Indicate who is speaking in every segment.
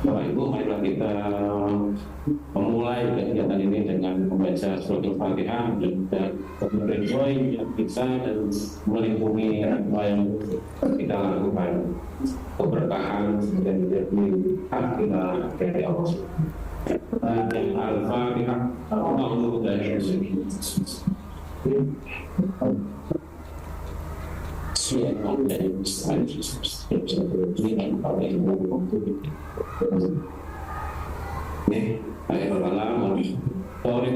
Speaker 1: Bapak Ibu, marilah kita memulai kegiatan ini dengan membaca surat Al-Fatihah dan kita enjoy yang bisa dan melindungi apa yang kita lakukan, keberkahan dan menjadi hak kita dari Allah. Al-Fatihah.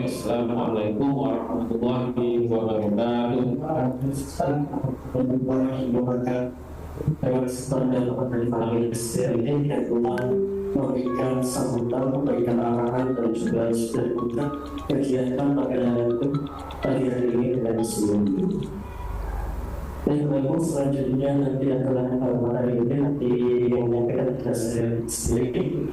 Speaker 1: Assalamualaikum warahmatullahi wabarakatuh. Memberikan sambutan, memberikan arahan dan juga sudah dibuka kegiatan pada hari ini dengan sebelumnya. Dan baik, selanjutnya nanti adalah hari ini nanti yang menyampaikan adalah saya sendiri.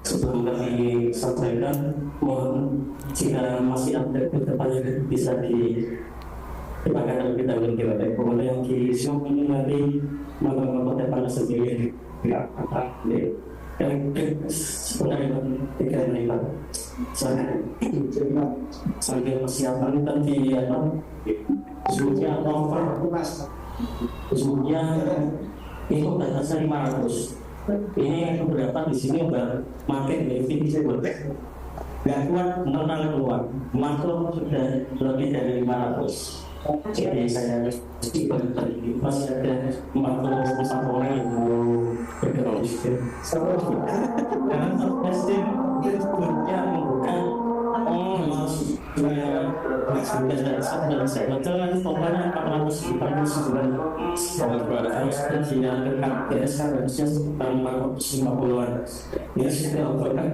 Speaker 1: Sebelum kami sampaikan, mohon jika masih ada kedepannya bisa dipakai terlebih dahulu kita. Kemudian yang di Zoom ini nanti mengapa depan sendiri tidak apa yang sebenarnya 3 menit sambil persiapan nanti Zoomnya over, Zoomnya itu batasnya 500. Ini beberapa di sini udah makin lebih nggak kuat mengenal keluar, makro sudah lebih dari 500. Jadi saya masih ada 41 orang yang mau bergerak karena pasti punya membuka saya betul pokoknya 449 harus dinyatakan harusnya 450-an ya sudah overkan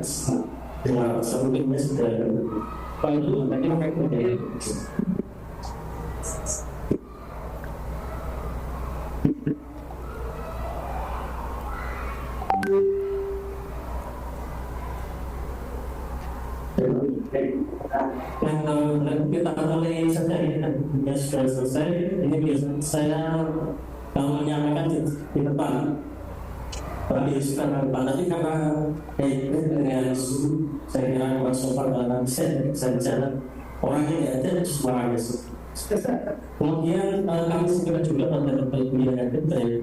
Speaker 1: sebelumnya sudah Pak itu nanti pakai kita mulai saja ya sudah selesai. Ini biasanya saya menyampaikan di depan tapi sekarang nanti karena dengan saya kira kurang sopan dalam saya jalan orangnya tidak ada semuanya. Kemudian kami segera juga pada pemilihan dari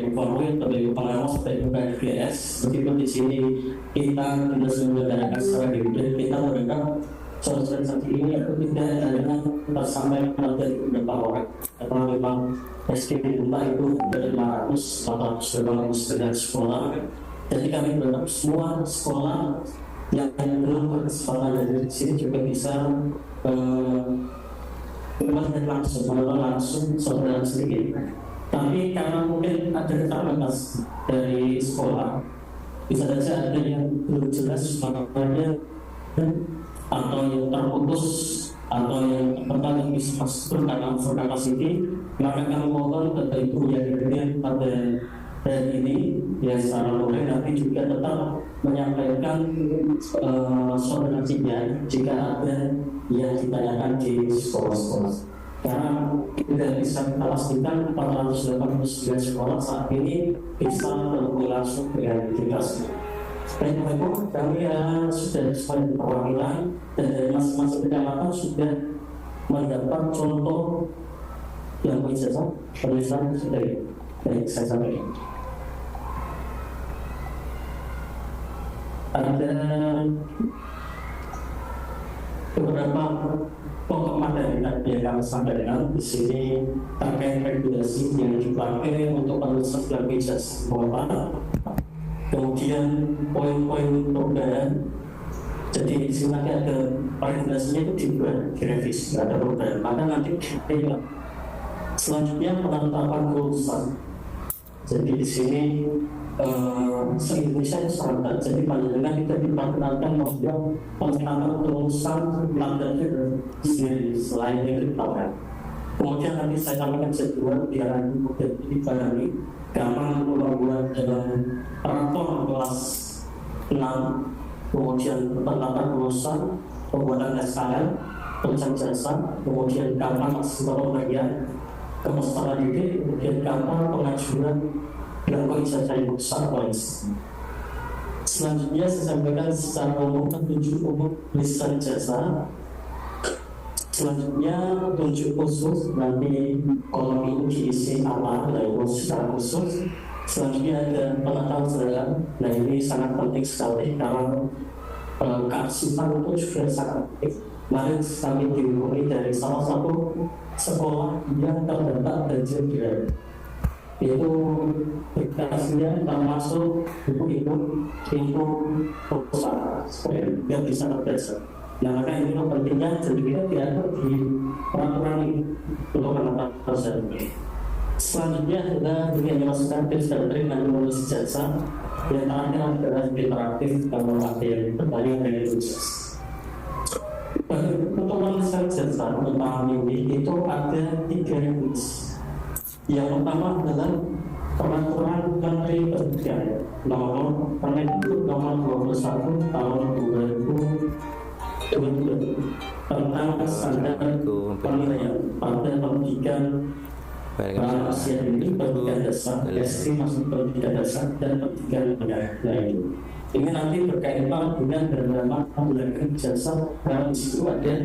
Speaker 1: informal, dari pengawas, dari KGS. Meskipun di sini kita tidak selenggarakan secara hibrid, kita mereka sosialisasi ini atau tidak adalah sampai dari beberapa orang. Atau memang SKP rumah itu dari 500 atau 400 sekolah. Jadi kami berharap semua sekolah yang belum berkesempatan dari sini juga bisa dan langsung saudara sedikit. Tapi karena mungkin ada keterbatasan dari sekolah, bisa saja ada yang belum jelas makanya atau yang terputus atau yang terkadang bisa masuk karena overcapacity, maka kami mohon Bapak Ibu yang hadir pada hari ini ya secara luring nanti juga tetap menyampaikan sonasinya jika ada yang ditanyakan di sekolah-sekolah. Karena tidak bisa kita pastikan 489 sekolah saat ini bisa berhubung langsung dengan aktivitas. Dan Bapak kami sudah sesuai perwakilan dan dari masing-masing kecamatan sudah mendapat contoh yang ijazah penulisan sudah baik saya sampaikan. Ada beberapa pokok materi yang kami sampaikan di sini terkait regulasi yang dipakai untuk penulisan gelar ijazah sekolah. Kemudian poin-poin perubahan. Jadi di sini nanti ada regulasinya itu dibuat direvisi, ada perubahan. Maka nanti selanjutnya penetapan kelulusan. Jadi di sini se-Indonesia itu standar. Jadi panjenengan kita diperkenalkan bahwa penetapan kelulusan lambat sendiri selain itu ditawarkan. Kemudian nanti saya sampaikan kedua biar mudah dipahami gampang membuat dalam rapor kelas 6. Kemudian penetapan kelulusan, pembuatan SKL, pencari jasa, kemudian gampang maksimal pembagian kepeserta didik, kemudian gampang pengajuan dan ijazah yang besar polisi. Selanjutnya saya sampaikan secara umum petunjuk umum lisan jasa. Selanjutnya petunjuk khusus, nanti kolom ini diisi apa, lalu secara khusus. Selanjutnya ada pengetahuan jalan. Nah ini sangat penting sekali karena kearsipan itu juga sangat penting. Kemarin kami dihubungi dari salah satu sekolah yang terdampak banjir berat. Itu berkasnya termasuk buku-buku itu perusahaan yang bisa terbiasa. Nah maka ini pentingnya jadi kita tidak di peraturan ini untuk menetapkan. Selanjutnya adalah yang dimasukkan tips dan trik manipulasi jasa. Yang terakhir adalah interaktif kalau ada yang bertanya dari tugas. Untuk menuliskan jasa memahami ini itu ada 3 kunci. Yang pertama adalah peraturan Menteri Pendidikan nomor 21 tahun 2020 tentang standar penilaian pada pendidikan Asia ini, pendidikan dasar, SD masuk pendidikan dasar dan pendidikan menengah lain. Ini nanti berkaitan dengan bernama belajar jasa dalam situ ada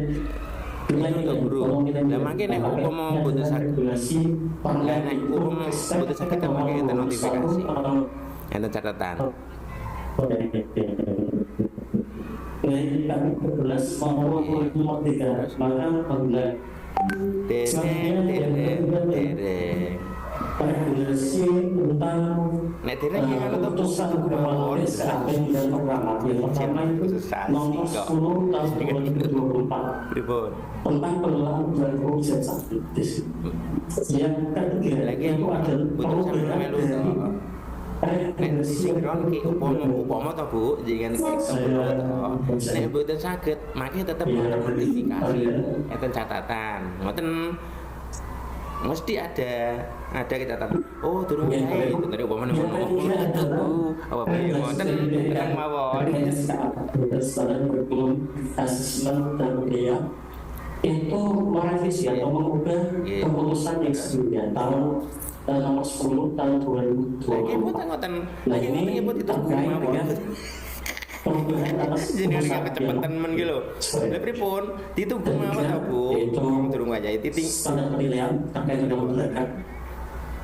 Speaker 2: itu bro, nah makin nek umpama mboten saged mangke enten notifikasi enten catatan.
Speaker 1: Kami 11 mau 3 maka apabila regulasi tentang keputusan kepala desa dan program yang pertama itu nomor 10 tahun 2024 tentang pengelolaan belangko jasa. Yang ketiga itu adalah perubahan dari
Speaker 2: sinkron ki upama to Bu, jangan nek mboten saged mangke tetep wonten notifikasi enten catatan. Ngoten mesti ada catatan. Oh, durung wae tadi upama ngono Bu. Apa piye ngoten terang mawon.
Speaker 1: Asesmen dan budaya itu merevisi atau mengubah keputusan yang sebelumnya tahun nomor 10 tahun 2020. Nah ini terkait dengan perubahan atas
Speaker 2: jenenge kecepatan men iki lho. Lha pripun? Ditunggu mawon ta Bu? Durung wayahe titik
Speaker 1: standar penilaian terkait dengan belakang.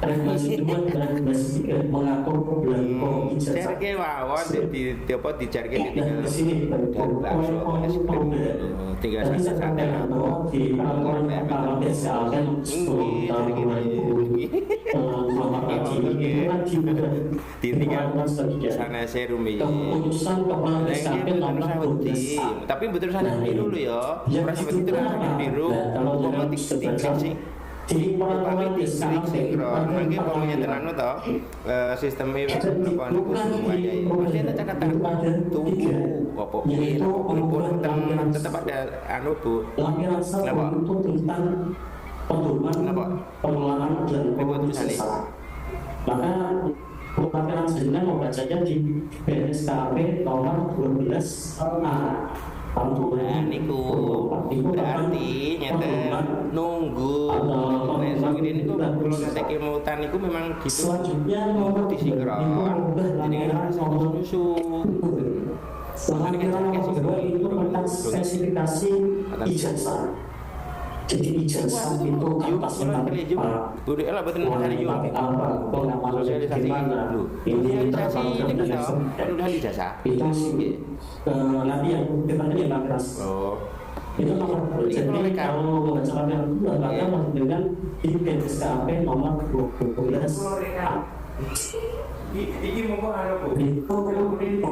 Speaker 1: Regulasi 2 dan regulasi 3 mengatur belangko ijazah.
Speaker 2: Jarke wawon di apa dijarke di
Speaker 1: di sini
Speaker 2: tinggal santai-santai
Speaker 1: di peraturan pertama desa kan 10 tahun 2020
Speaker 2: ditinggal sana serumi
Speaker 1: keputusan kepala desa nomor 12
Speaker 2: tapi betul sana biru ya ora seperti itu kan biru mau tinggal sih
Speaker 1: di peraturan desa
Speaker 2: mungkin pokoknya tenang to sistemnya apa pasti ada catatan tunggu apa pun tetap ada anu Bu
Speaker 1: lampiran 1 itu tentang pedoman pengelolaan dan jasa. Maka lampiran selanjutnya membacanya di BSKP nomor 12
Speaker 2: niku berarti nyata nunggu besok ini niku kalau ngetek mutan niku memang gitu
Speaker 1: selanjutnya nomor
Speaker 2: disinkron jadi kan susu
Speaker 1: lampiran nomor 2 itu tentang spesifikasi ijazah. Jadi ijazah itu kapasitas
Speaker 2: budaya lah betul hari yo
Speaker 1: sosialisasi ini
Speaker 2: udah ijazah
Speaker 1: itu nanti yang kita ini keras itu nomor jadi kalau membaca yang kedua maka masih dengan di BSKP nomor 12
Speaker 2: ini mau ada Bu
Speaker 1: itu kuning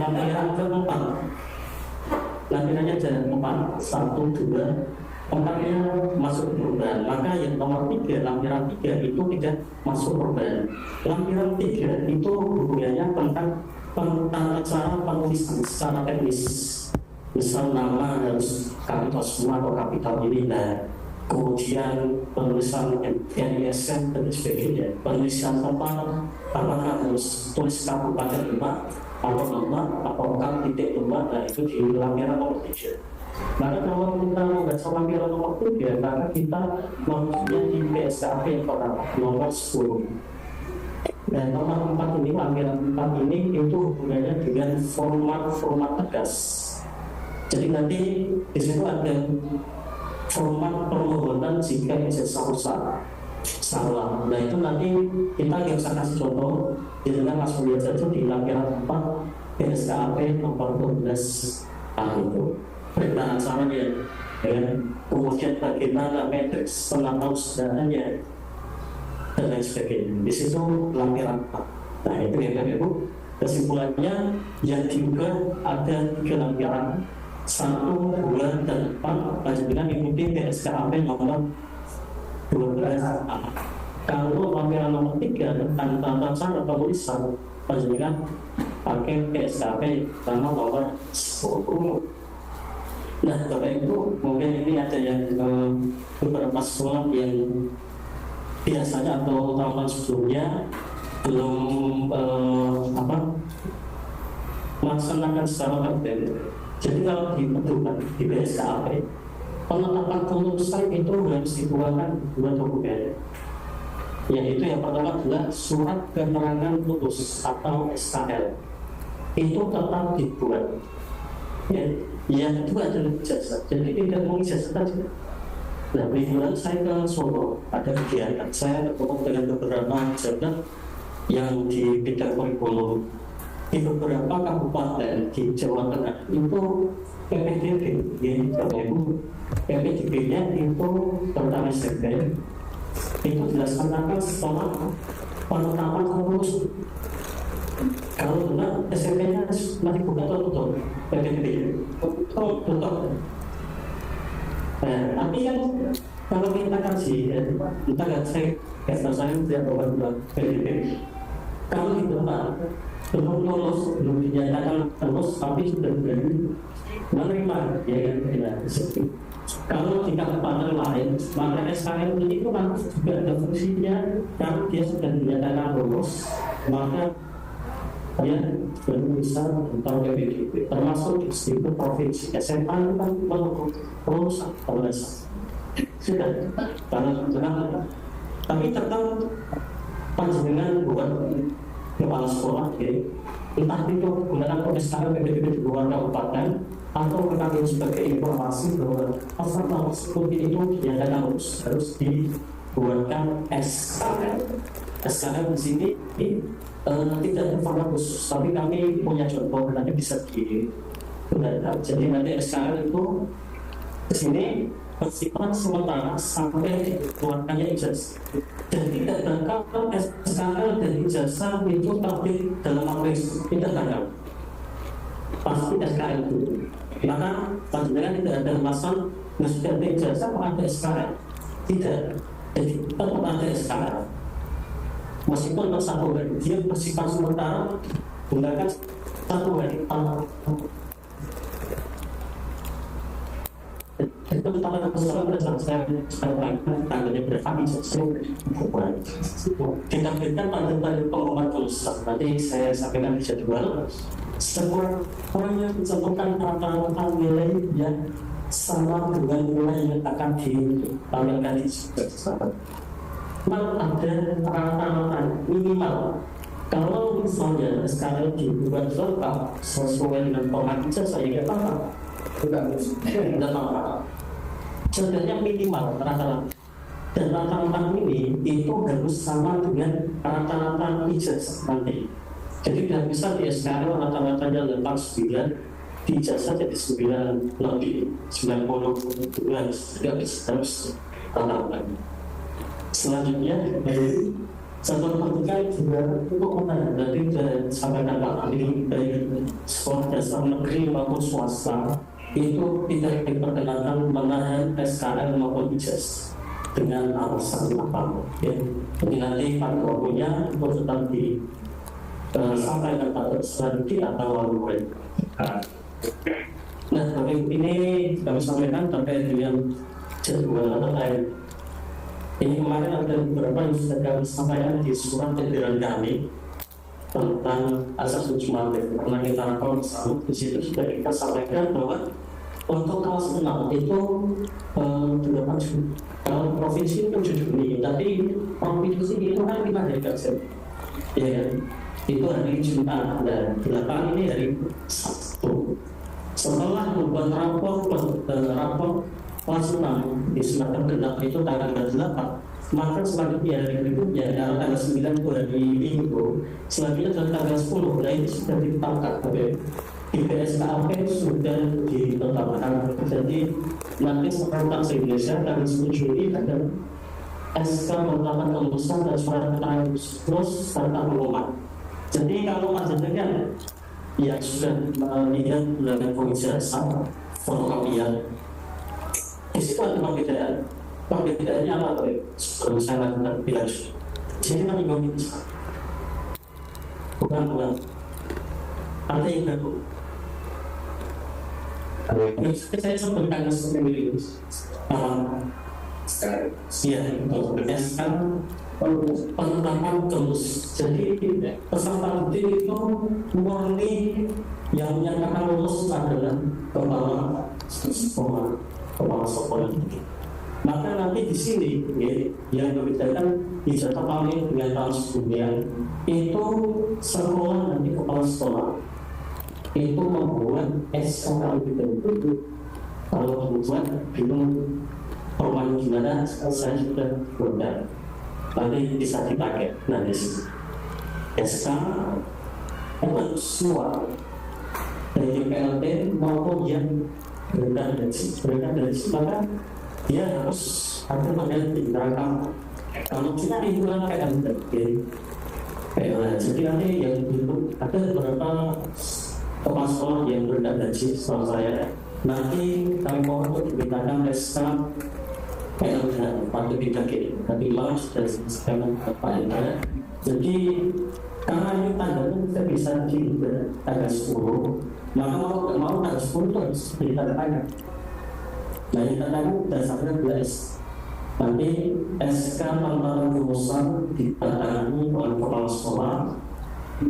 Speaker 1: lampiran keempat. Lampirannya jalan 4, 1, 2 tempatnya masuk perubahan. Maka yang nomor 3, lampiran 3 itu tidak masuk perubahan. Lampiran 3 itu hubungannya tentang cara penulisan secara teknis. Misal nama harus kapital semua atau kapital ini. Nah, kemudian penulisan NISN dan sebagainya. Penulisan tempat apakah harus tulis kabupaten Demak atau Demak atau titik Demak, nah itu di lampiran nomor 3. Maka kalau kita membaca lampiran nomor 3, maka kita mempunyai di BSKP yang pertama nomor 10. Dan nomor 4 ini, lampiran 4 ini itu hubungannya dengan format tegas. Jadi nanti di situ ada format permohonan jika ijazah rusak salah. Nah itu nanti kita bisa kasih contoh di tengah Mas Mulia saja di lampiran 4 PSKAP nomor 12 itu perintah acaranya, ya. Kemudian bagaimana matriks penata usahanya dan lain sebagainya. Di situ lampiran 4. Nah itu ya Bapak Ibu. Kesimpulannya yang juga ada 3 lampiran, 1, 2, dan 4. Lanjutkan ikuti PSKAP nomor 12. Kalau lampiran nomor 3 tentang tata cara penulisan, lanjutkan pakai PSKAP nomor 10. Nah Bapak Ibu, mungkin ini ada yang beberapa sekolah yang biasanya atau tahun sebelumnya belum melaksanakan secara tertib. Jadi kalau di pedoman di PSKAP, penetapan kelulusan itu harus dikeluarkan 2 dokumen. Yaitu yang pertama adalah surat keterangan lulus atau SKL. Itu tetap dibuat. Yang kedua adalah ijazah. Jadi tidak mau ijazah saja. Nah, mingguan saya ke Solo, ada kegiatan, saya bertemu dengan beberapa jabatan yang di bidang kurikulum di beberapa kabupaten di Jawa Tengah itu PPDB, ya, PPDB-nya itu terutama SMP itu dilaksanakan setelah penetapan lulus. Kalau benar SMP-nya masih buka tutup PPDB, tutup. Tapi kan kalau kita kaji, kita nggak saya tidak bawa PDB. Kalau di tempat belum lulus, belum dinyatakan lulus, tapi sudah berani menerima, ya kan? Kalau di kabupaten lain, maka SKL ini itu kan juga ada fungsinya. Kalau dia sudah dinyatakan lulus, maka dia baru bisa tentang PPDB, termasuk di situ provinsi SMA itu kan menunggu lulusan terlesa sudah karena sudah. Tapi tetap panjenengan buat kepala sekolah, ya, entah itu gunakan SKL PPDB di luar kabupaten atau mengambil sebagai informasi bahwa peserta seperti itu dinyatakan lulus, harus dibuatkan SKL. SKL di sini tidak informal khusus, tapi kami punya contoh nanti bisa digunakan. Jadi nanti SKL itu di sini bersifat sementara sampai dikeluarkannya ijazah. Jadi tidak bakal SKL dan ijazah itu terbit dalam waktu tidak bakal. Pasti SKL itu. Maka panjenengan tidak ada alasan sudah ada ijazah kok ada SKL. Tidak. Jadi tetap ada SKL. Meskipun satu hari dia bersifat sementara gunakan satu hari itu pertama persoalan saya tanggalnya berapa ditampilkan pada pengumuman kelulusan. Nanti saya sampaikan di jadwal semua orang yang mencantumkan rata-rata nilai yang sama dengan nilai yang akan ditampilkan di jadwal. Ada rata-rata minimal. Kalau misalnya sekarang dibuat lengkap sesuai dengan format ijazah, saya kata tidak apa-apa. Sebenarnya minimal rata-rata. Dan rata-rata ini itu harus sama dengan rata-rata ijazah nanti. Jadi tidak bisa di SKL rata-ratanya 9, di ijazah jadi 9 lebih 92, tidak bisa terus rata-rata. Selanjutnya satu terkait juga untuk mana dari sampaikan Pak Ali dari sekolah dasar negeri maupun swasta itu tidak diperkenankan menahan SKL maupun ijazah dengan alasan apa, ya. Jadi nanti pada waktunya itu tetap disampaikan pada selanjutnya atau walau. Nah, ini kami sampaikan terkait dengan jadwal terkait. Ini kemarin ada beberapa yang sudah kami sampaikan di surat edaran kami tentang asas ujmatif. Karena kita rakor di situ sudah kita sampaikan bahwa untuk kelas 6 itu 8 Juni. Kalau provinsi itu 7 Juni, tapi provinsi itu kan 5 hari kerja. ya kan? Itu hari Jumat dan 8 ini hari Sabtu. Setelah membuat rapor kelas 6 di semester genap itu tanggal 8, maka selanjutnya hari berikutnya tanggal 9 itu hari Minggu, selanjutnya tanggal 10, nah ini sudah ditetapkan di PSKP sudah ditetapkan. Jadi nanti sekolah Indonesia tanggal 10 Juli ada SK penetapan kelulusan dan surat keterangan lulus serta pengumuman. Jadi kalau panjenengan yang sudah melihat bulanan ijazah fotokopian, di situ ada perbedaan. Perbedaannya apa tuh? Sebelum saya lakukan bilang, jadi kami meminta bukan ada yang baru. Saya sebutkan seperti itu. Ya, SK penetapan kelulus. Jadi peserta didik itu murni yang menyatakan lulus adalah kepala sekolah. Maka nanti di sini ya, yang membedakan ijazah paling dengan tahun sebelumnya itu sekolah nanti kepala sekolah itu membuat SK lebih dahulu. Kalau membuat bingung perubahan gimana, saya sudah buat nanti bisa dipakai nanti SK bukan semua dari PLT maupun yang berendah dari maka dia harus ada mengganti rangka. Kalau kita ikutan PLT jadi nanti yang itu ada beberapa kepala sekolah yang berendah gaji setelah saya nanti kami mohon untuk dimintakan SK PLT pada bidang ini, tapi malah sudah sekarang kepada. Jadi karena ini tanggalnya kita bisa di tanggal 10, maka mau tanggal 10 itu harus ditandatangan. Nah, ditandatangan dasarnya belas. Nanti SK penetapan kelulusan ditandatangani oleh kepala sekolah,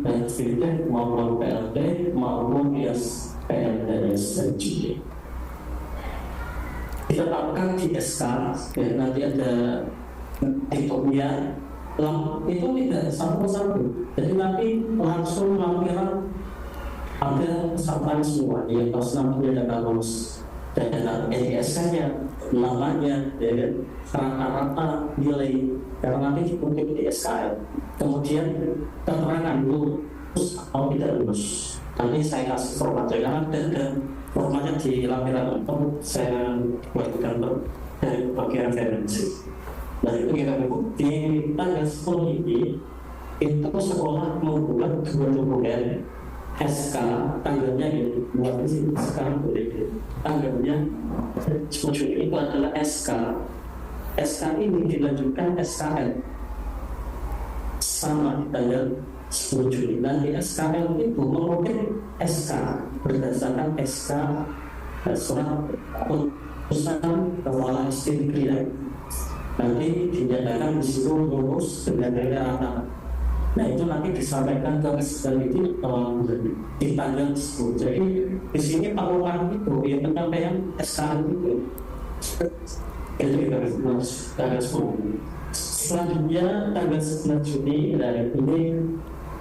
Speaker 1: baik FIDEK maupun PLT maupun PLT dan SJD. Ditetapkan di SK dan nanti ada titulnya itu tidak satu-satu, jadi nanti langsung lampiran ada peserta semua yang kelas 6 tidak lulus dan SK nya namanya dan rata-rata nilai karena nanti dikutip di SKL, kemudian keterangan lulus atau tidak lulus nanti saya kasih formatnya dan formatnya di lampiran untuk saya buatkan dari bagian referensi. Nah itu kita di tanggal 10 ini itu sekolah membuat 2 dokumen SK tanggalnya ini buat sih sekarang boleh tanggalnya 10 Juli itu adalah SK ini dilanjutkan SKL sama di tanggal 10 Juli. Nanti SKL itu mengukir SK berdasarkan SK surat keputusan kepala SD negeri. Nanti dinyatakan di situ lulus dengan nilai rata. Nah itu nanti disampaikan ke SKL itu di tanggal 10. Jadi di sini pengumuman itu ya penyampaian SKL itu. Itu tanggal 10. Selanjutnya tanggal 9 Juni dari ini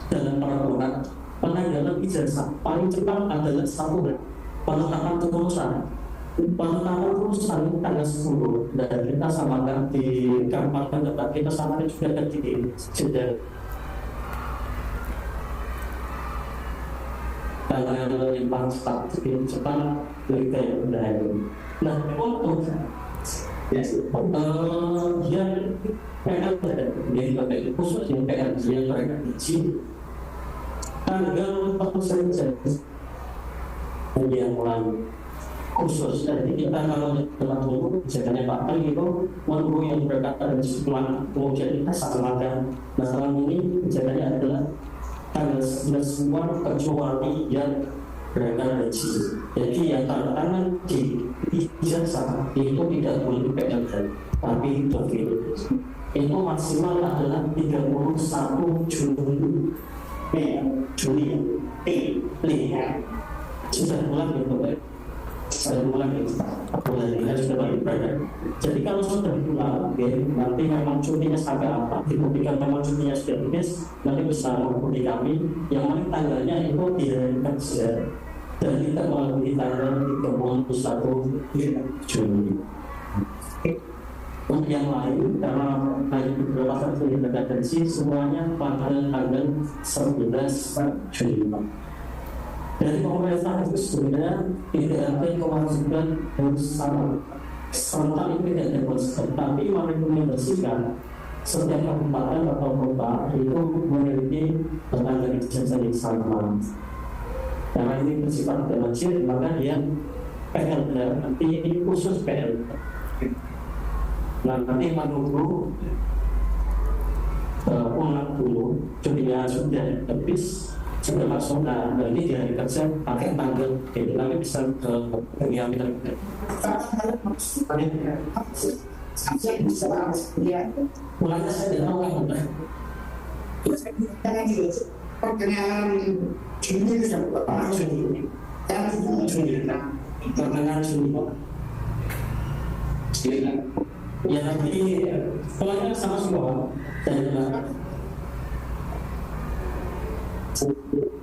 Speaker 1: dalam peraturan penanggalan ijazah paling cepat adalah 1 penetapan kelulusan. Penetapan kelulusan tanggal 10 dan kita samakan di kampanye tempat kita samakan juga di jeda tanggal yang paling cepat lebih baik dari. Nah untuk yang PL yang khusus yang PL yang mereka izin tanggal 1 saja yang mulai khusus. Jadi kita kalau telah dulu misalnya Pak Pali itu menunggu yang berkata dari sebulan kemudian kita samakan. Nah sekarang ini kejadiannya adalah tanggal 11 semua kecuali yang berangkat haji. Jadi yang tanda tangan di ijazah itu tidak boleh PLT tapi terpilih. Itu maksimal adalah 31 Juli sudah bulan itu saya bulan ini sudah balik berada Jadi kalau sudah ditular, nanti memang cutinya sampai apa? Dibuktikan memang cutinya sudah habis, nanti bisa menghubungi kami. Yang mana tanggalnya itu di hari kerja dan tidak melakukan tanggal 31 Juni. Untuk yang lain, karena hanya beberapa saja yang terdeteksi, semuanya pada tanggal 19 Juni. Dari pemerintah itu sebenarnya tidak ada kewajiban harus sama. Serentak itu tidak demonstrasi, tapi merekomendasikan setiap kabupaten atau kota itu memiliki tentang ijazah yang sama. Karena ini bersifat wajib, maka dia PL nanti ini khusus PL. Nah, nanti menunggu ulang dulu, cutinya sudah habis, sudah masuk. Nah, ini dia kerja pakai tanggal, jadi nanti bisa ke pengambilan. Mulanya saya tidak tahu apa.
Speaker 3: Pertengahan Juni itu sampai Juni.
Speaker 1: Pertengahan Juni. Ya, nanti polanya sama semua.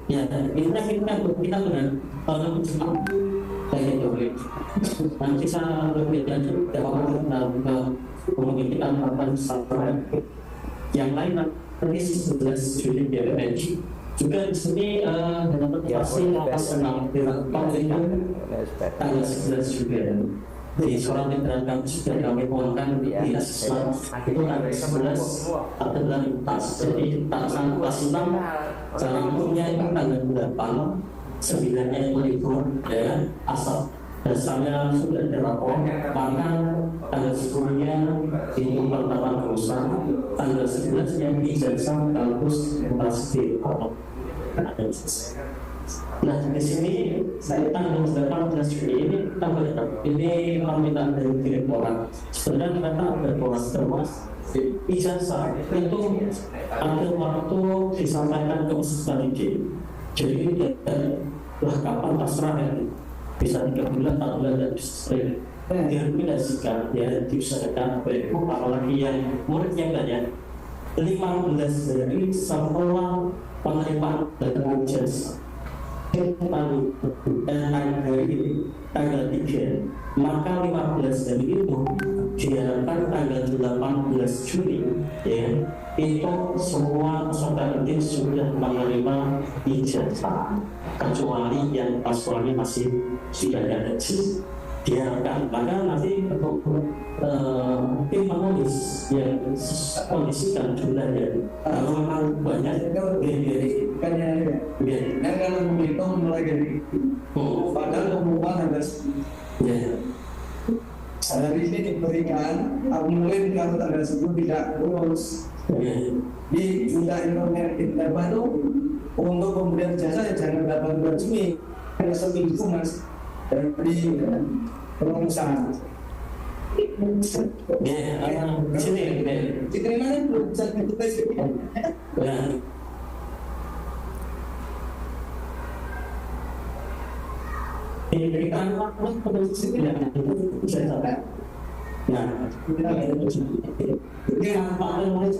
Speaker 1: Ya, kita benar kalau Jepang kayak gitu. Nanti saya lebih lanjut dalam kita akan sampai yang lain nanti 11 Juli BPNJ juga di sini dalam pasti atas tanggal 11 juga. Di surat edaran sudah kami mohonkan di asesmen itu tanggal 11 adalah tas, jadi tanggal 6 jalan umumnya itu tanggal 8, 9-nya itu libur ya, asal dasarnya sudah dirapor, maka tanggal 10-nya itu pertama perusahaan, tanggal 11-nya ijazah kampus universitas atau nah di sini saya tanggal 18 Juli ini tanggal ini permintaan dari direktorat. Sebenarnya mereka ada proses termas ijazah itu ada waktu disampaikan ke peserta didik. Jadi ini lah kapan pasrah ya, bisa 3 bulan, 4 bulan dan bisa direkomendasikan ya diusahakan baik apalagi yang muridnya banyak 15 dari sekolah penerimaan dan ijazah tanggal 3, maka 15 dari itu diharapkan tanggal 18 Juli ya, itu semua peserta didik sudah menerima ijazah kecuali yang paspornya masih tidak ada diharapkan. Maka nanti untuk tim menulis yang kondisikan jumlahnya kalau memang banyak
Speaker 3: dan kalau menghitung mulai dari padahal pengumuman harus hari ini diberikan akumulin kalau tanggal 10 tidak lulus di Juta Internet baru untuk pemberian jasa ya jangan 18 Juni, hanya seminggu mas dari pengurusan.
Speaker 1: Sini
Speaker 3: diterima belum bisa ditulis
Speaker 1: ya. Diberikan waktu produksi tidak bisa sampai. Nah, ini nampaknya mulai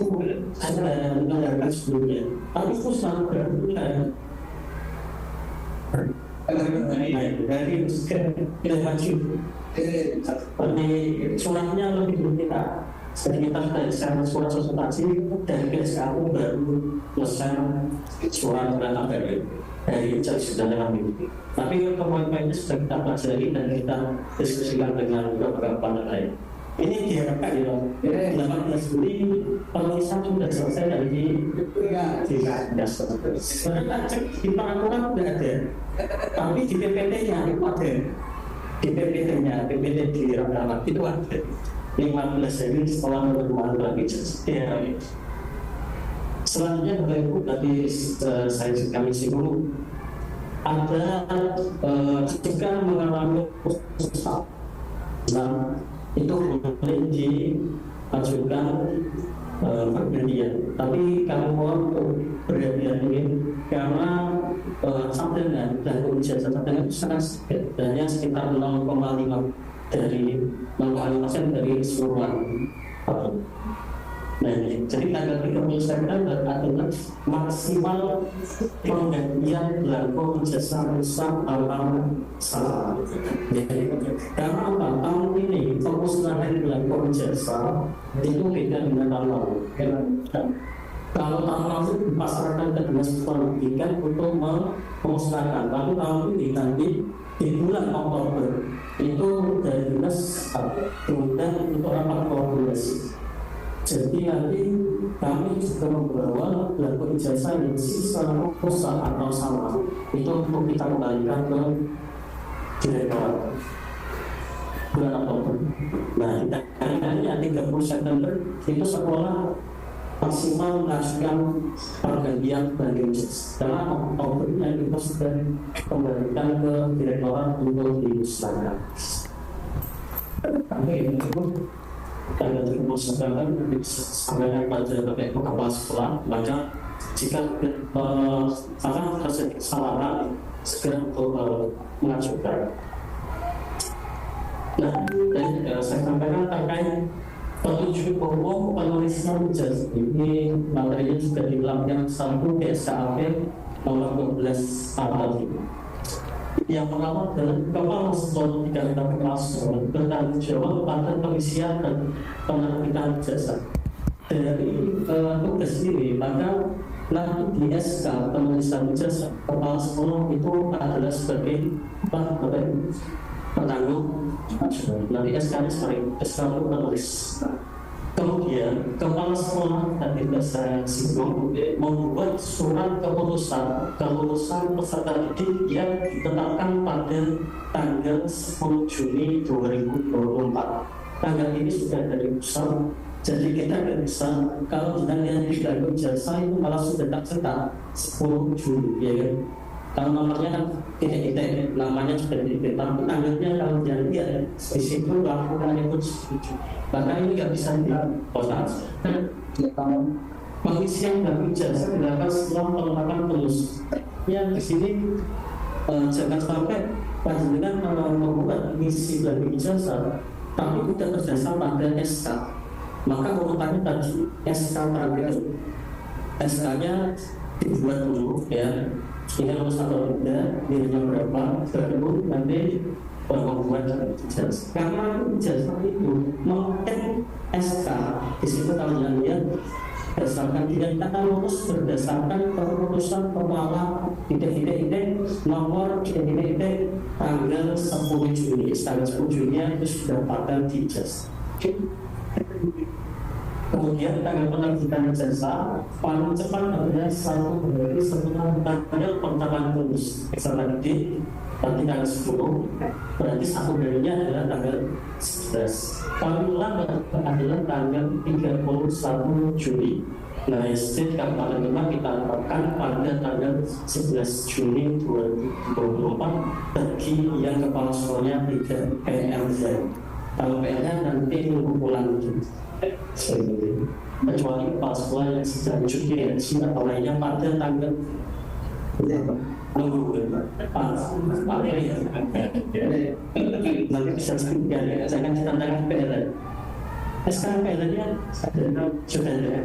Speaker 1: ada mengadakan sebelumnya, tapi susah berbulan. Dari kita maju, tapi suratnya lebih dulu kita. Kita sudah secara surat konsultasi dari PSKU baru selesai surat data dari ujian sudah dalam ini. Tapi poin-poinnya sudah kita pelajari dan kita diskusikan dengan beberapa panel lain. Ini diharapkan ya, 18 Juli penulisan sudah selesai dari dasar. Sebenarnya cek di peraturan sudah ada, tapi di PPT-nya itu ada. Di PPT-nya, PPT di Ramadan itu ada. 15 hari sekolah normal lagi ya. Selanjutnya Bapak Ibu tadi kami singgung ada jika mengalami usaha itu boleh diajukan pergantian, tapi kami mohon untuk pergantian ini karena sampai dan ijazah itu sangat sedikit, hanya sekitar 0,5 dari 60% dari keseluruhan. Nah, jadi tanggal 30 September adalah maksimal penggantian belangko jasa rusak atau salah. Jadi, karena apa? Tahun ini pemusnahan belangko jasa itu beda dengan tahun lalu. Kalau tahun lalu dipasarkan ke dinas pendidikan untuk memusnahkan, lalu tahun ini nanti di bulan Oktober itu dari dinas diundang untuk rapat koordinasi. Jadi nanti kami juga membawa belangko ijazah yang sisa rusak atau salah itu untuk kita kembalikan ke direktorat bulan Oktober. Nah, hanya 30 September itu sekolah maksimal melakukan pergantian belangko ijazah. Karena Oktobernya kita sudah kembalikan ke direktorat untuk dimusnahkan. Kami itu tanggal 30 September sampai pada kepala sekolah, maka jika akan terjadi kesalahan segera untuk mengajukan. Nah, saya sampaikan terkait petunjuk umum penulisan ijazah ini materinya juga di lampiran 1 SKAP nomor 12 tahun. Yang pertama adalah kepala sekolah tingkat kelas bertanggung jawab pada pengisian dan penerbitan ijazah. Dari tugas ini, maka nanti di SK penulisan ijazah kepala sekolah itu adalah sebagai penanggung. Nanti SK-nya sebagai SK penulis. Kemudian kepala sekolah dan saya singgung membuat surat keputusan kelulusan peserta didik yang ditetapkan pada tanggal 10 Juni 2024. Tanggal ini sudah dari pusat, jadi kita tidak bisa kalau yang tidak ijazah itu malah sudah tak cetak 10 Juni, ya kan? Kalau nomornya kan tidak namanya sudah diberi, tapi tanggalnya kalau jangan lihat di situ lakukan itu setuju. Bahkan ini nggak bisa dipotong. Pengisian dan ijazah dilakukan setelah penetapan lulus. Yang di sini jangan sampai panjenengan membuat misi dan ijazah, tapi tidak berdasar pada SK. Maka urutannya tadi SK terakhir, SK-nya dibuat dulu ya. Ini lulus atau tidak, nilainya berapa, baru nanti membuat ijazah. Karena ijazah itu mengecek SK, di situ kalau lihat berdasarkan tidak kata lulus berdasarkan keputusan kepala titik nomor titik tanggal 10 Juni. Tanggal 10 Juni itu sudah pada di ijazah. Kemudian tanggal penerbitan ijazah paling cepat adalah 1 hari setelah tanggal penetapan lulus peserta didik, nanti tanggal 10, berarti 1 harinya adalah tanggal 11. Paling lambat adalah tanggal 31 Juli. Nah, SD Kabupaten Demak kita tetapkan pada tanggal 11 Juni 2024 bagi yang kepala sekolahnya tidak PLZ. Kalau PLZ nanti nunggu pulang kecuali kepala sekolah yang sedang cuti haji atau lainnya pada tanggal nunggu nanti bisa sekitar ya. Saya akan ditandakan PLZ. SK PLZ-nya sudah ada.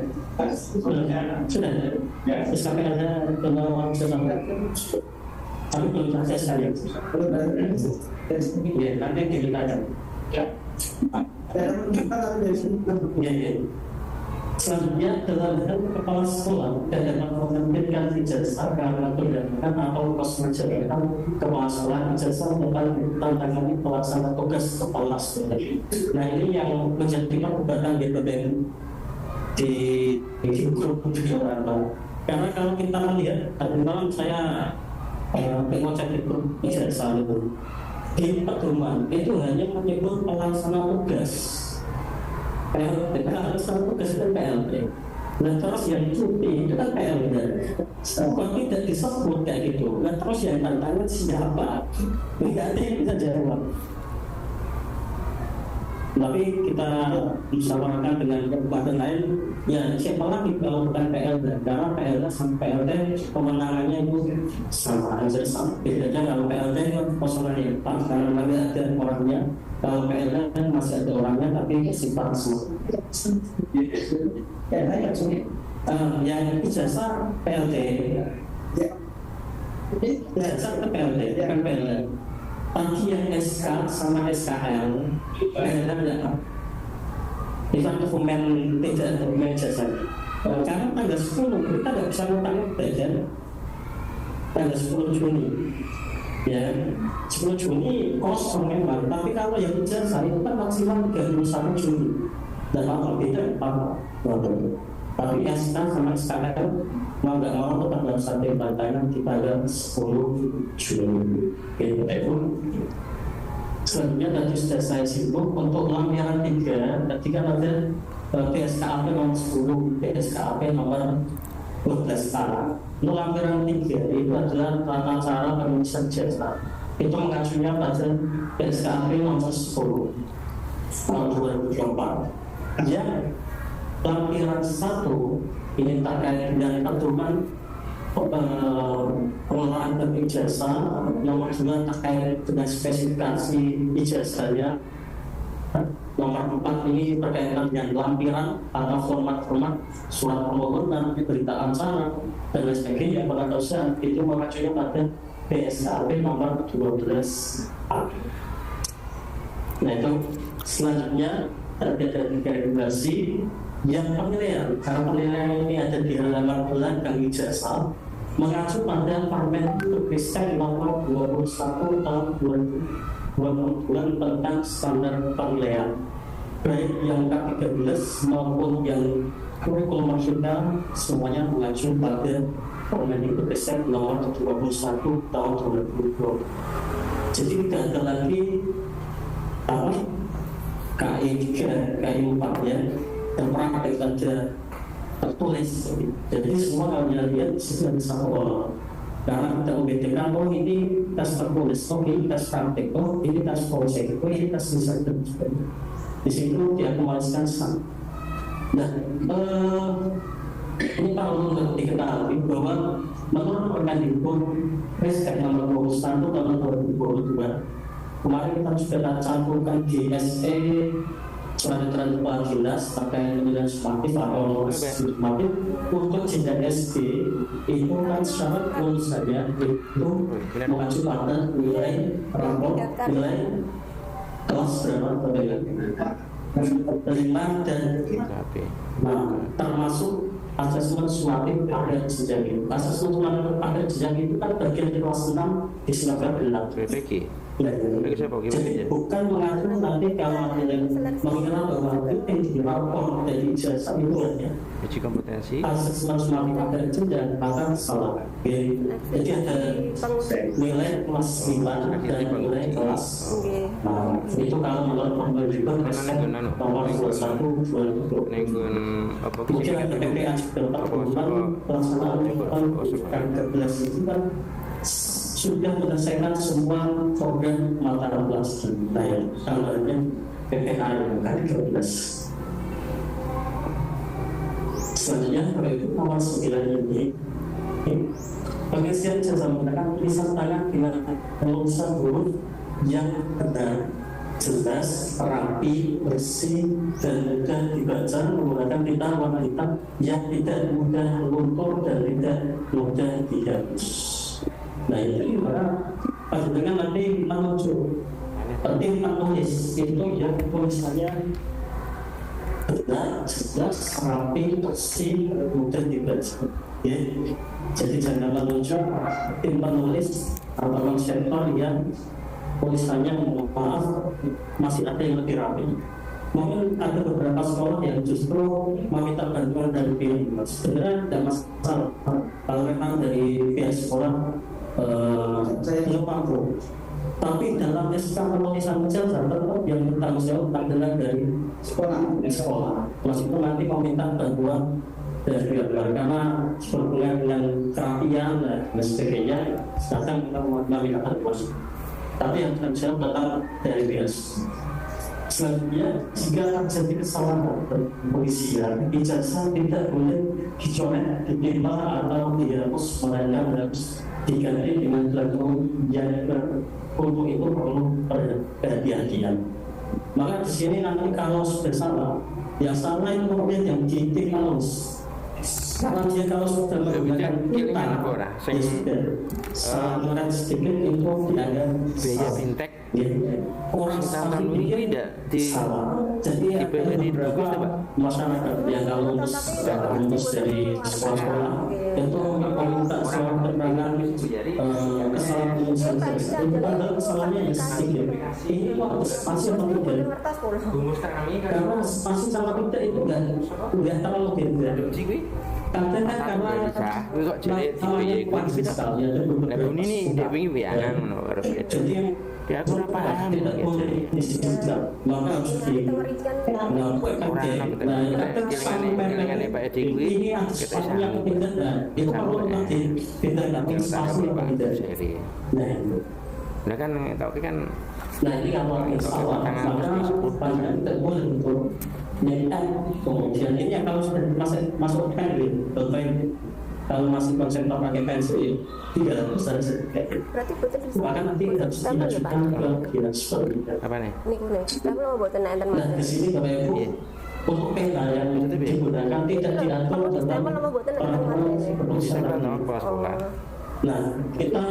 Speaker 1: SK PLZ penolong sudah tapi belum ada sekali. Ya, nanti diberitakan. Ya. Selanjutnya dalam hal kepala sekolah dapat menerbitkan ijazah karena pendidikan atau kosmetika kepala sekolah ijazah tentang pelaksana tugas kepala sekolah. Nah, ini yang menjadi perdebatan BPPM di grup pikiran. Karena kalau kita melihat tadi malam saya mengecek di grup ijazah itu di pedoman itu hanya menyebut pelaksana tugas PLT, karena pelaksana tugas itu PLT. Nah, terus yang cuti itu kan PLT. Kok tidak disebut kayak gitu? Nah, terus yang tantangan siapa? Nggak ada yang bisa jawab. Tapi kita musyawarahkan dengan kabupaten lain, ya siapa lagi kalau bukan PLT, karena PLT sama PLT kemenangannya itu sama aja, sama bedanya kalau PLT kan kosongan ya Pak, karena nanti ada orangnya. Kalau PLT kan masih ada orangnya tapi sifat semua. Yang ijazah PLT, ijazah ke PLT, bukan PLT. Bagi yang SK sama SKL, PLT tidak. Itu dokumen tidak dokumen ijazah. Karena tanggal 10 kita tidak bisa ngutangin PLT. Tanggal 10 Juni. Ya, 10 Juni kosong memang, tapi kalau yang ijazah itu kan maksimal 31 Juni. Dan kalau beda apa? Tapi SK sama SKL mau nggak mau tetap dalam satu bantayan kita ada 10 Juni. Itu selanjutnya tadi sudah saya singgung untuk lampiran 3. Tadi kan ada PSKAP nomor 10, PSKAP nomor 12 Untuk lampiran 3 itu adalah tata cara penulisan jasa. Itu mengacunya pada PSKAP nomor 10 tahun 2024. Ya, lampiran 1 ini terkait dengan pedoman pengelolaan ijazah, nomor 2 terkait dengan spesifikasi ijazahnya, nomor 4 ini berkaitan dengan lampiran atau format-format surat permohonan, berita acara dan lain sebagainya. Pengawasan itu mengacunya pada PSKAP nomor 12A. Nah itu selanjutnya ada 3 regulasi yang penilaian. Karena penilaian ini ada di halaman belakang ijazah, mengacu pada Permendikbud nomor 21 tahun 2022 tentang standar penilaian, baik yang K13 maupun yang kurikulum nasional, semuanya mengacu pada Permendikbud nomor 21 tahun 2022. Jadi tidak ada lagi KI 3, KI 4 ya, yang praktek saja tertulis. Jadi semua kalau lihat sudah bisa orang. Karena kita membedakan, oh ini tes tertulis, oh ini tes praktek, oh ini tes proses, oh ini tes riset dan sebagainya. Di situ diakumulasikan sama. Nah, ini perlu untuk diketahui bahwa menurut Permendikbud nomor 21 tahun 2022, kemarin kita sudah cantumkan di SE Peraturan Kepala Dinas terkait penilaian sumatif atau sumatif untuk jenjang SD itu kan syarat lulusannya itu mengacu pada nilai rapor, nilai kelas berapa terima dan termasuk asesmen sumatif pada jenjang itu. Asesmen sumatif pada jenjang itu kan bagian di kelas 6 di semester 8. Jadi bukan mengatur nanti kalau ada yang mengenal bahwa itu yang dirapor dari ijazah itu ya
Speaker 2: uji kompetensi
Speaker 1: asesmen sumatif pada jenjang akan salah. Jadi ada nilai kelas 5 dan nilai kelas. Nah itu kalau menurut Permendikbud nomor 21 2020. Mungkin ada PPA juga pelaksanaan K13 itu kan sudah menyelesaikan semua program mata pelajaran saya, gambarnya PPA yang K13. Selanjutnya itu nomor 9 ini pengisian jasa menggunakan tulisan tangan dengan penulisan huruf yang benar, jelas, rapi, bersih, dan mudah dibaca menggunakan tinta warna hitam yang tidak mudah luntur dan tidak mudah dihapus. Nah itu juga pada dengan nanti menuju penting menulis itu ya tulisannya benar, jelas, rapi, bersih, mudah dibaca ya. Jadi jangan menuju tim penulis atau konseptor yang tulisannya maaf masih ada yang lebih rapi. Mungkin ada beberapa sekolah yang justru meminta bantuan dari pihak sebenarnya tidak masalah kalau memang dari pihak sekolah saya belum mampu, tapi dalam SK penulisan ijazah tetap yang bertanggung jawab adalah dari sekolah. Meskipun nanti meminta bantuan dari pihak luar karena berhubungan dengan kerapian dan sebagainya, kadang kita meminta bantuan. Tapi yang bertanggung jawab tetap dari pihak. Selanjutnya, jika terjadi kesalahan kepolisian, ijazah tidak boleh dicoret, ditimpa atau dihapus, melainkan harus diganti dengan belangko yang untuk itu perlu perhatian. Maka di sini nanti kalau sudah salah, yang salah itu kemudian yang ditik halus. Karena dia kalau sudah menggunakan kita, ya sudah salah sedikit itu dianggap
Speaker 2: biaya fintech
Speaker 1: orang
Speaker 2: tahun ini tidak di
Speaker 1: jadi
Speaker 2: di bagus Pak.
Speaker 1: Masyarakat yang kalau lulus dari sekolah itu meminta soal keterangan kesalahan tulisan itu padahal kesalahannya yang sedikit. Ini kok spasi atau tidak? Karena spasi sama tidak itu enggak terlalu beda. Katanya karena
Speaker 2: kok jadi ini nih dia pengen bayangan menurut
Speaker 1: jadi
Speaker 2: ya aku ora paham
Speaker 1: tidak boleh disebutkan, maka harus
Speaker 2: kelingan Pak Edi kuwi
Speaker 1: ini
Speaker 2: kita
Speaker 1: yang tidak itu perlu nanti tidak spasi apa tidak.
Speaker 2: Nah kan tapi kan
Speaker 1: nah ini kalau salah maka tidak boleh untuk nyanyikan. Kemudian ini yang kalau sudah masuk pen kalau masih konseptor pakai pensil tidak besar sedikit.
Speaker 4: Berarti betul di
Speaker 1: maka nanti harus dilanjutkan ke dinas pendidikan.
Speaker 2: apa nih?
Speaker 4: niku nih, tapi lo buatan enten
Speaker 1: Nah di sini Bapak Ibu untuk peta yang digunakan tidak diatur dalam
Speaker 2: sekolah.
Speaker 1: Nah kita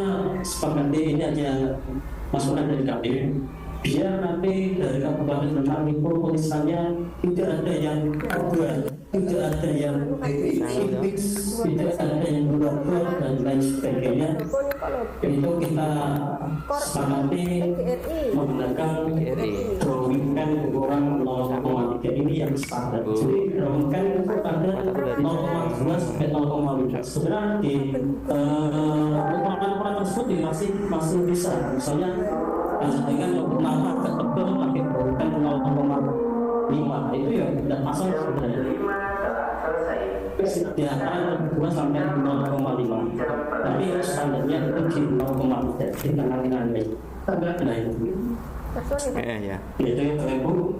Speaker 1: sepakati ini hanya masukan dari kami. Biar nanti dari Kabupaten Demak itu tulisannya tidak ada yang berubah, tidak ada yang fix, tidak ada yang berubah dan lain sebagainya. Itu kita sepakati menggunakan drawing pen ukuran 0,3 ini yang standar. Jadi drawing pen itu ada 0,2 sampai 0,5. Sebenarnya di ukuran tersebut masih bisa, misalnya dengan nama ketebal pakai bukan 0,5 itu ya tidak masalah sebenarnya. Di antara 2 sampai 0,5, tapi standarnya itu di 0,3 di tengah-tengahnya. Nah itu.
Speaker 2: Ya.
Speaker 1: Itu ya Ibu,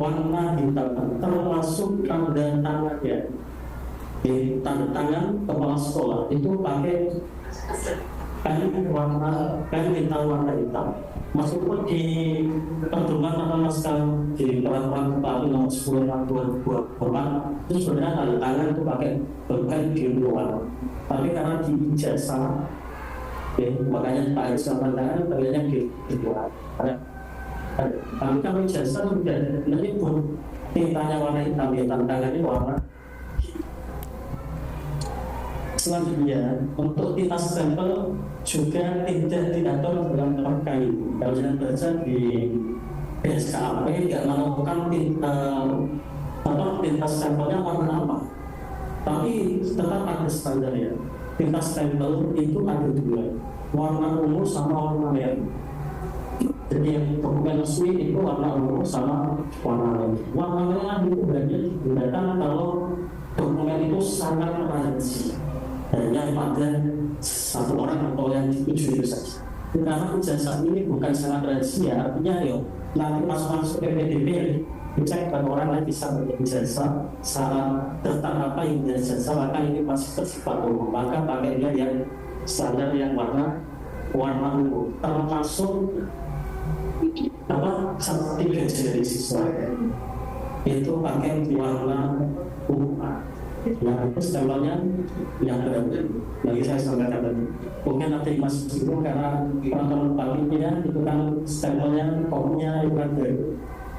Speaker 1: warna hitam termasuk tanda tangannya. Di tanda tangan kepala sekolah itu pakai pen hitam warna hitam. Meskipun di pedoman atau naskah di peraturan Kepala nomor 10 tahun 2024 itu sebenarnya tanda tangan itu pakai bukan di luar, tapi karena di ijazah makanya Pak Edi tanda tangan bagiannya di luar. Tapi kalau ijazah sudah nanti pun tintanya warna hitam ya tanda tangannya warna. Selanjutnya untuk tinta stempel juga tidak diatur dalam terkait. Kalau saya baca di BSKAP tidak menentukan tinta stempelnya warna apa, tapi tetap ada standarnya. Tinta stempel itu ada 2, warna ungu sama warna merah. Jadi yang dokumen resmi itu warna ungu sama warna merah. Warna merah itu hanya digunakan kalau dokumen itu sangat rahasia. Hanya pada satu orang atau yang dituju itu saja. Karena ijazah ini bukan sangat rahasia, artinya nanti masuk PPDB dicek pada orang lain bisa ijazah syarat tentang apa yang ijazah, maka ini masih bersifat umum, maka pakainya yang standar yang warna ungu, termasuk sertifikat dari siswa itu pakai warna ungu. Nah itu stempelnya yang berbeda. Bagi saya sampaikan tadi, mungkin nanti masuk itu karena peraturan paginya itu kan stempelnya formnya itu kan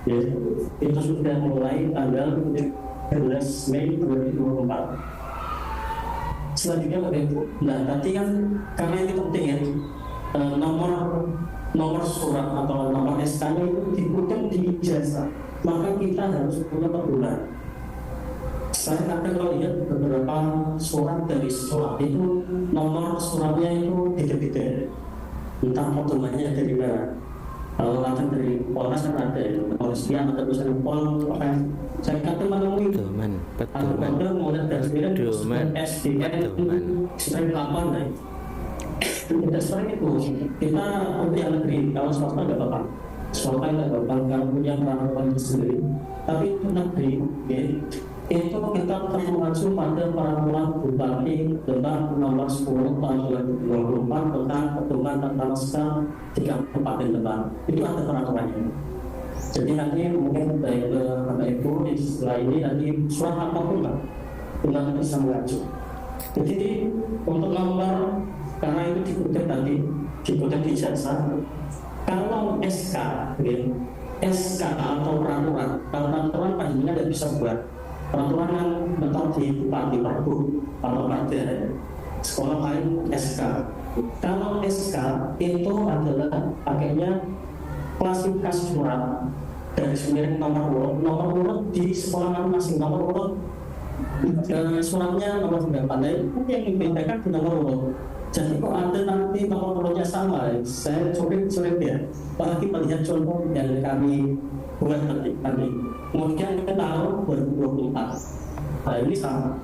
Speaker 1: ya, itu sudah mulai tanggal 11 Mei 2024. Selanjutnya Bapak Ibu, nah tadi kan karena ini penting ya, nomor surat atau nomor SK-nya itu dikutip di ijazah, maka kita harus punya pedoman. Saya kadang kalau lihat beberapa surat dari sekolah itu nomor suratnya itu beda-beda, entah potongannya dari mana. Kalau ada dari Polres kan ada nomor sekian atau tulisan Pol. Saya kadang menemui ada mulai dari SDN sampai 8 tidak seperti itu. Kita untuk yang negeri, kalau swasta nggak apa-apa. sekolah tidak bakal punya peraturan sendiri, tapi negeri itu kita mengacu pada peraturan Bupati tentang nomor 10 tahun 2024 tentang pedoman tata naskah 3 kabupaten Lebak. Itu ada peraturannya. Jadi nanti mungkin baik Bapak Ibu di setelah ini nanti surat apapun lah kita bisa mengacu. Jadi untuk nomor, karena itu dikutip tadi, dikutip di jasa, kalau SK, SK atau peraturan, kalau peraturan pastinya tidak bisa buat peraturan yang mentok di Bupati Perbu atau pada sekolah lain SK. Kalau SK itu adalah pakainya klasifikasi surat garis miring nomor urut di sekolah masing nomor urut. Suratnya nomor 9 pandai yang membedakan di nomor urut. Jadi kok ada nanti nomor urutnya sama, saya sulit ya. Apalagi melihat contoh yang kami buat tadi. Kemudian kita tahu 2024. Nah ini sama.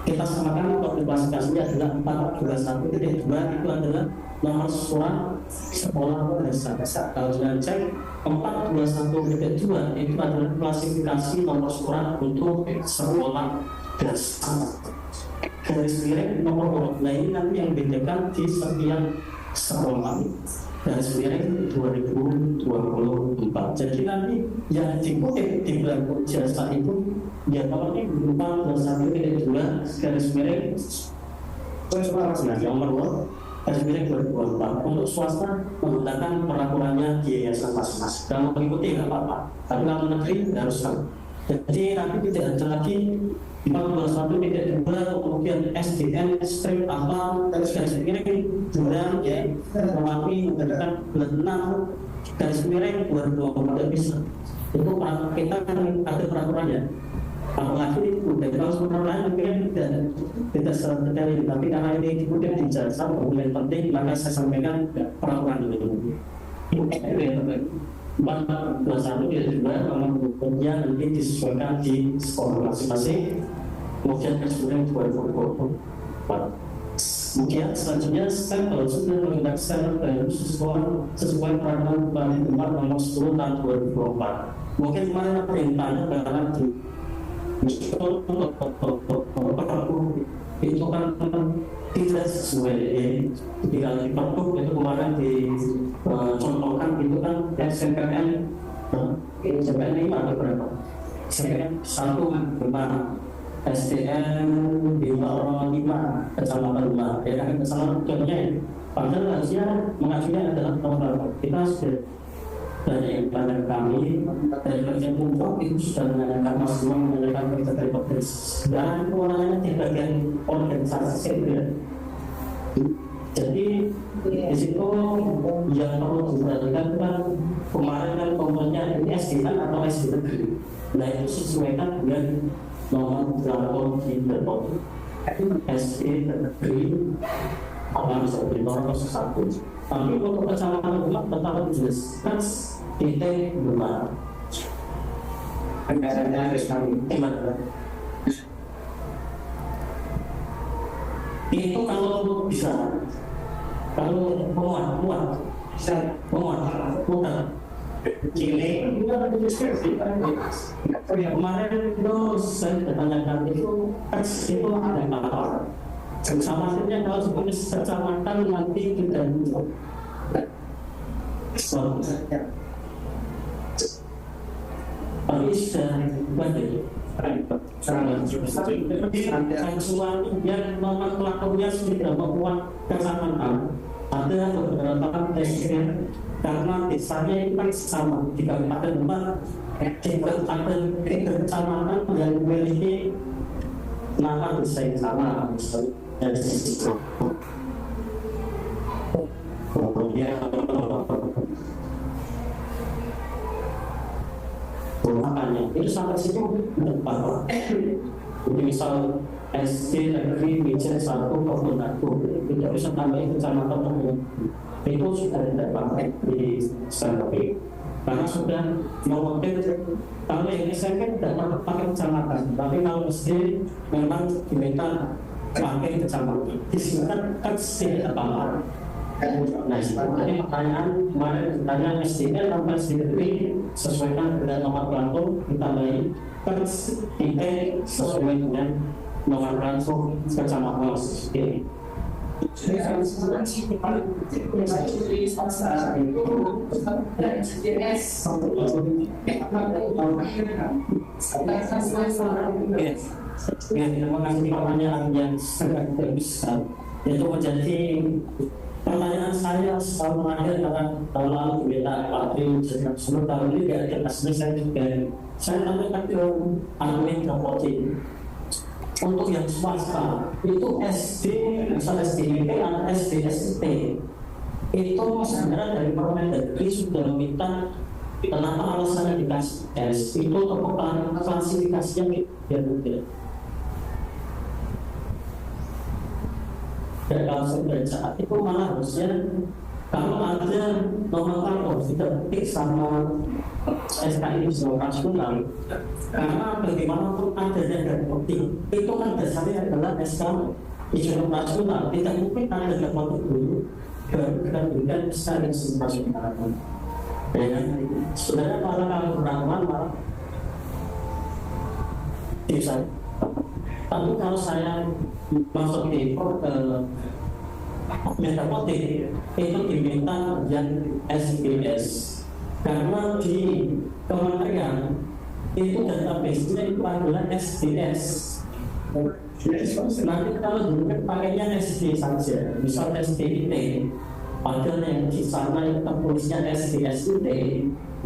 Speaker 1: Kita samakan kode klasifikasinya adalah 421.2 itu adalah nomor surat sekolah dasar. Kalau sudah cek 421.2 itu adalah klasifikasi nomor surat untuk sekolah dasar. Garis miring nomor urut. Nah ini nanti yang bedakan di setiap sekolah. Garis miring 2024. Jadi nanti yang dikutip di belakang jasa itu ya nomornya berupa 21.2 garis miring nomor urut garis miring 2024. Untuk swasta menggunakan peraturannya di yayasan masing-masing. Kalau mengikuti nggak apa-apa. Tapi kalau negeri harus sama. Jadi nanti tidak ada lagi 421.2 kemudian SDN stream apa garis miring 2 ya tetapi menggunakan bulan 6 garis miring 2024 bisa. Itu kita kan ada peraturannya. Apalagi kalau sekolah lain mungkin tidak secara detail, tapi karena ini dikutip di jasa yang penting maka saya sampaikan peraturan ini. Empat satu dia juga nomor urutnya nanti disesuaikan di sekolah masing-masing. Kemudian kemudian 2024. Kemudian selanjutnya sampel sudah menggunakan sampel baru sesuai peraturan Bupati Tempat nomor 10 tahun 2024. Mungkin kemarin apa yang tanya karena itu kan tidak sesuai tinggal di Perpu itu kemarin dicontohkan itu kan SMPN 5 atau berapa? SMPN 1 berapa? SDN Bintaro 5 Kecamatan 5 ya kan kesalahan contohnya padahal harusnya mengajunya adalah nomor kita sudah dari pada kami dari bagian pupuk itu sudah menanyakan mahasiswa menanyakan kita dari organisasi dan kewenangannya di bagian organisasi ya. Jadi di situ yang perlu diperhatikan kan kemarin kan komponennya ini SDN atau SD negeri. Nah itu sesuaikan dengan nomor telepon di telepon SD negeri apa bisa nomor 1. Tapi untuk kecamatan rumah tetap dijelaskan titik rumah. Anggarannya harus kami gimana? Itu kalau bisa, kalau muat bisa muat. Cile kemarin itu saya ditanyakan itu ada apa? Kecamatannya kalau seperti kecamatan nanti tidak muncul. Tapi sudah banyak. Semua yang nomenklaturnya sudah membuat kecamatan. Ada beberapa daerah karena desanya itu kan sama di Kabupaten Demak, di kecamatan yang memiliki nama desa yang sama, misalnya di situ. Kemudian makanya itu sampai situ tempat. Jadi misal SD negeri Mijen 1 Kabupaten tidak bisa tambahin kecamatan umum itu sudah tidak pakai di Santopi karena sudah mewakil. Kalau yang SMP tidak pakai kecamatan, tapi kalau SD memang diminta pakai kecamatan. Di sini kan tidak apa-apa. Nah, tadi pertanyaan kemarin ditanya SDN tanpa SDP sesuaikan dengan nomor pelaku ditambahi per IP sesuai dengan nomor pelaku kecamatan SDN. Terima kasih pertanyaan yang sangat besar. Itu menjadi pertanyaan saya tahun terakhir karena tahun lalu kita Patri sejak 10 tahun ini tidak selesai juga. Saya sampaikan ke admin Kapolri untuk yang swasta itu SD, misal SDIP atau SDST itu sebenarnya dari Permendagri sudah meminta kenapa alasannya dikasih S itu untuk klasifikasinya biar mudah. Dan kalau saya saat itu malah harusnya kalau ada nomenklatur tidak sama SKI operasional karena bagaimanapun adanya dan penting itu kan dasarnya adalah SK izin operasional, tidak mungkin ada yang mau dulu baru kita berikan SK izin operasional. Dan sebenarnya malah kalau berangkat malah bisa. Tapi kalau saya masuk di Metapotik itu diminta yang SBS karena di kementerian itu database-nya itu adalah SDS. Nanti kalau dulu kan pakainya SD saja, misal SDIT, padahal yang di sana yang tertulisnya SDSUT.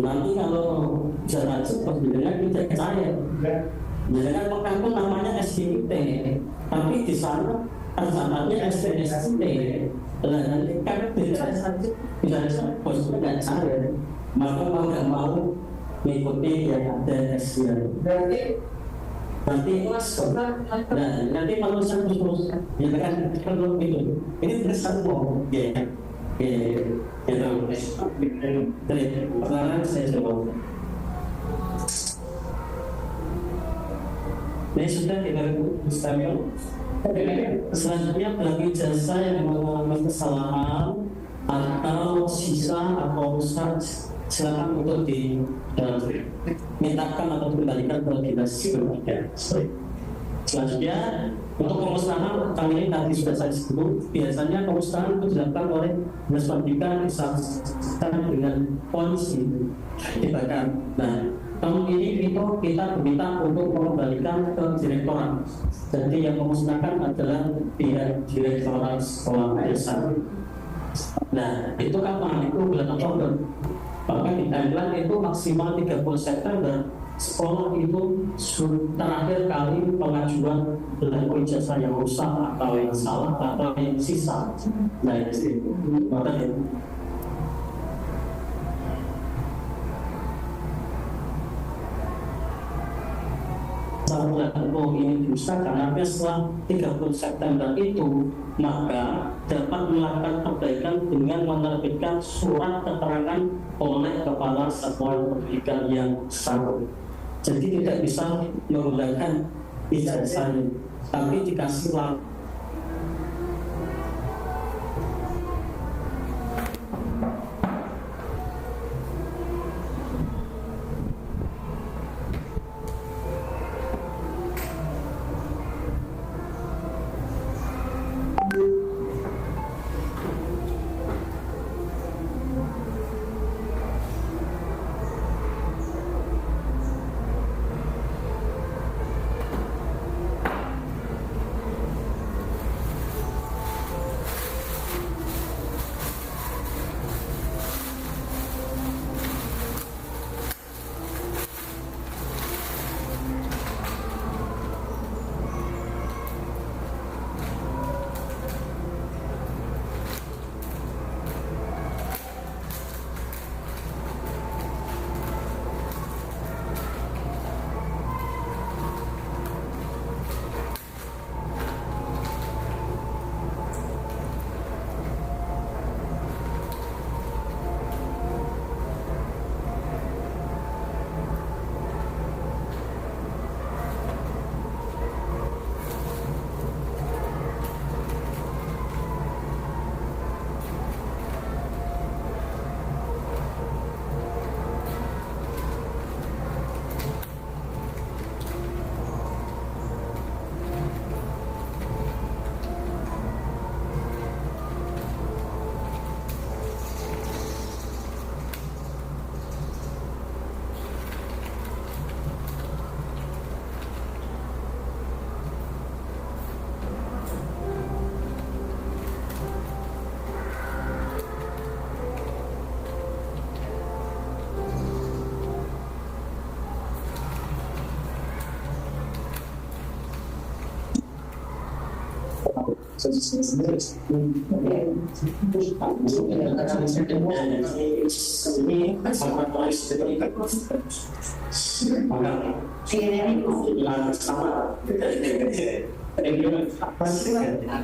Speaker 1: Nanti kalau jalan cepat bilangnya tidak percaya. Jadi kan pengangkut namanya SDIT, tapi di sana tercatatnya SDSUT. Nah nanti kan bisa saja bosnya nggak cari, maka mau nggak mau mengikuti yang ada SDIT. Nanti nanti kalau saya terus ya kan perlu itu ini besar kok ya itu pertanyaan saya jawab. Ini sudah tidak mustahil. Selanjutnya bagi jasa yang mengalami kesalahan atau sisa atau rusak silakan untuk dimintakan atau dikembalikan ke dinas berwajib. Selanjutnya untuk pemusnahan kali ini tadi sudah saya sebut, biasanya pemusnahan itu dilakukan oleh dinas pendidikan disaksikan dengan polisi dibakar. Nah tahun ini itu kita diminta untuk mengembalikan ke direktorat. Jadi yang memusnahkan adalah pihak direktorat sekolah dasar. Nah itu kapan? Itu bulan Oktober. Bahkan di Thailand itu maksimal 30 September sekolah itu terakhir kali pengajuan dengan ijazah yang rusak atau yang salah atau yang sisa. Nah itu ini diusahakan karena setelah 30 September itu maka dapat melakukan perbaikan dengan menerbitkan surat keterangan oleh kepala satuan pendidikan yang sanggup. Jadi tidak bisa menggunakan ijazah tapi dikasih langsung.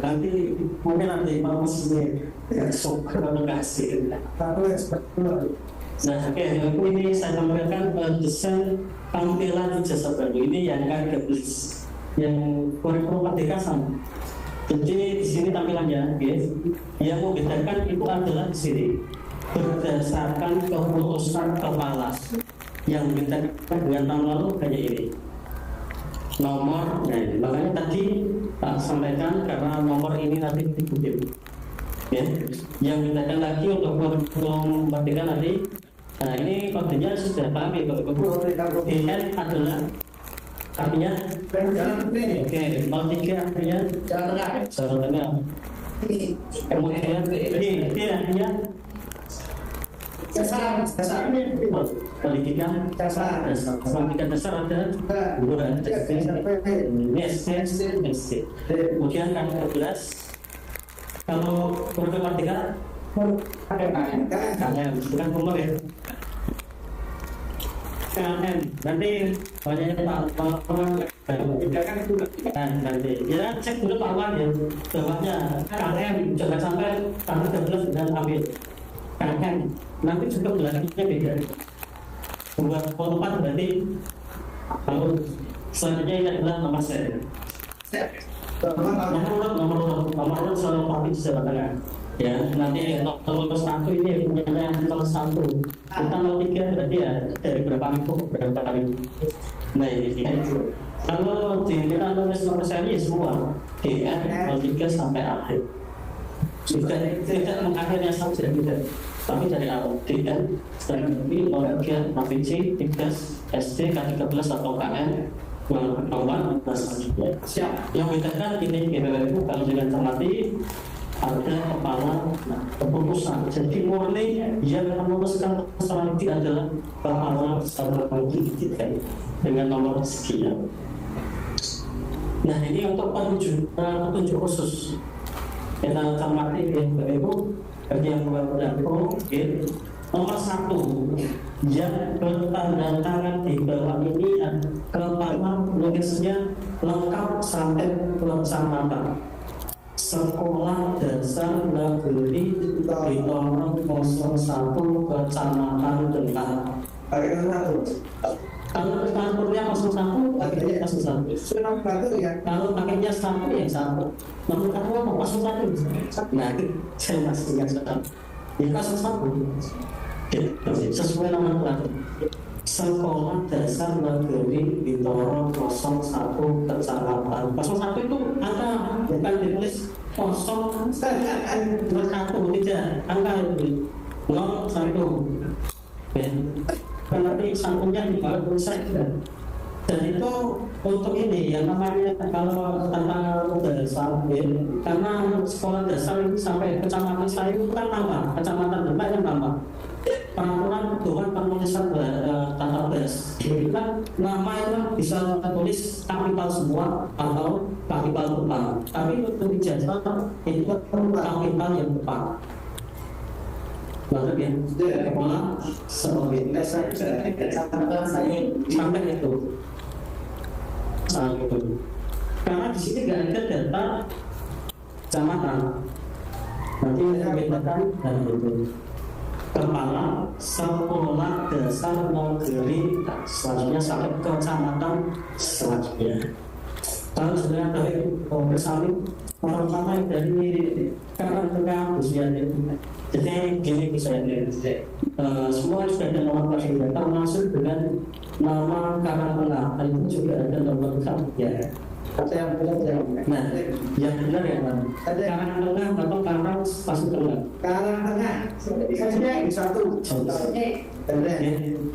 Speaker 1: nanti mungkin nanti mau suka kasih. Nah, oke, ini saya sampaikan desain tampilan ijazah baru ini yang K13 yang kurikulum merdeka sama. Jadi di sini tampilannya, guys, yang membedakan itu adalah di sini berdasarkan keputusan kepala. Yang membedakan dengan tahun lalu hanya ini. Nomor, nah, makanya tadi Pak sampaikan karena nomor ini nanti dikutip. Ya, yang membedakan lagi untuk kurikulum merdeka nanti. Nah, ini kodenya sudah paham ya, DN adalah artinya oke, 03 artinya jalan tengah. Kemudian D artinya dasar pendidikan dasar ada dua, ini SD. Kemudian kan 13 kalau kurikulum merdeka KM bukan umur ya. KM nanti banyak nanti ya cek dulu Pak Wan ya bawahnya KM jangan sampai tanggal 13 dan ambil KM nanti juga belakangnya beda buat format berarti kalau selanjutnya ini adalah nomor saya nomor selalu pakai di Jawa Tengah. Ya, nanti nomor 1 ini punya nomor 1. Kita 03 berarti ya dari berapa minggu. Nah ini kalau kita nulis nomor seri semua DN 03 sampai akhir. Tidak mengakhirnya saja tidak. Tapi dari awal DN strategi 03 provinsi 13 SD K13 atau KM nomor selanjutnya. Yang bedakan ini itu kalau dengan cermati ada kepala keputusan. Jadi murni yang memutuskan masalah itu adalah kepala secara politik dengan nomor sekian. Nah ini untuk petunjuk khusus kita cermati ya Ibu bagi yang berlaku nomor 1 yang bertanda tangan di bawah ini kepala nulisnya lengkap sampai kecamatan. Sekolah Dasar Negeri Bitono 01 Kecamatan Demak. Kalau kantornya 01, pakainya 01. Kalau pakainya 1 ya 1. Nomor kartu apa 01? Nah, saya masih ingat sekali. Ya 01. Sesuai nama kantor. Sekolah Dasar Negeri Bitono 01 Kecamatan. 01 itu angka bukan ditulis 01 tidak angka itu 01. Berarti satunya juga tulisan dan itu untuk ini yang namanya kalau tentang dasar karena sekolah dasar ini sampai kecamatan saya itu kan nama kecamatan Demak yang nama peraturan Dewan Penulisan Tata Baras itu kan nama itu bisa tulis kapital semua atau kapital depan tapi untuk ijazah itu kapital yang depan. Lalu ya, kepala sebagai sampai itu. Karena di sini tidak ada data kecamatan. Nanti saya bedakan dan itu. Kepala Sekolah Dasar Negeri selanjutnya sampai kecamatan selanjutnya. Kalau sudah dari bersalin orang pertama dari Karangtengah usianya. Jadi gini misalnya, semua sudah ada nomor pelajar termasuk dengan nama Karangtengah dan itu juga ada nomor kampusnya. Nah, yang benar ya Pak. Karangtengah atau Karang pasti tengah. Karangtengah. Saya satu.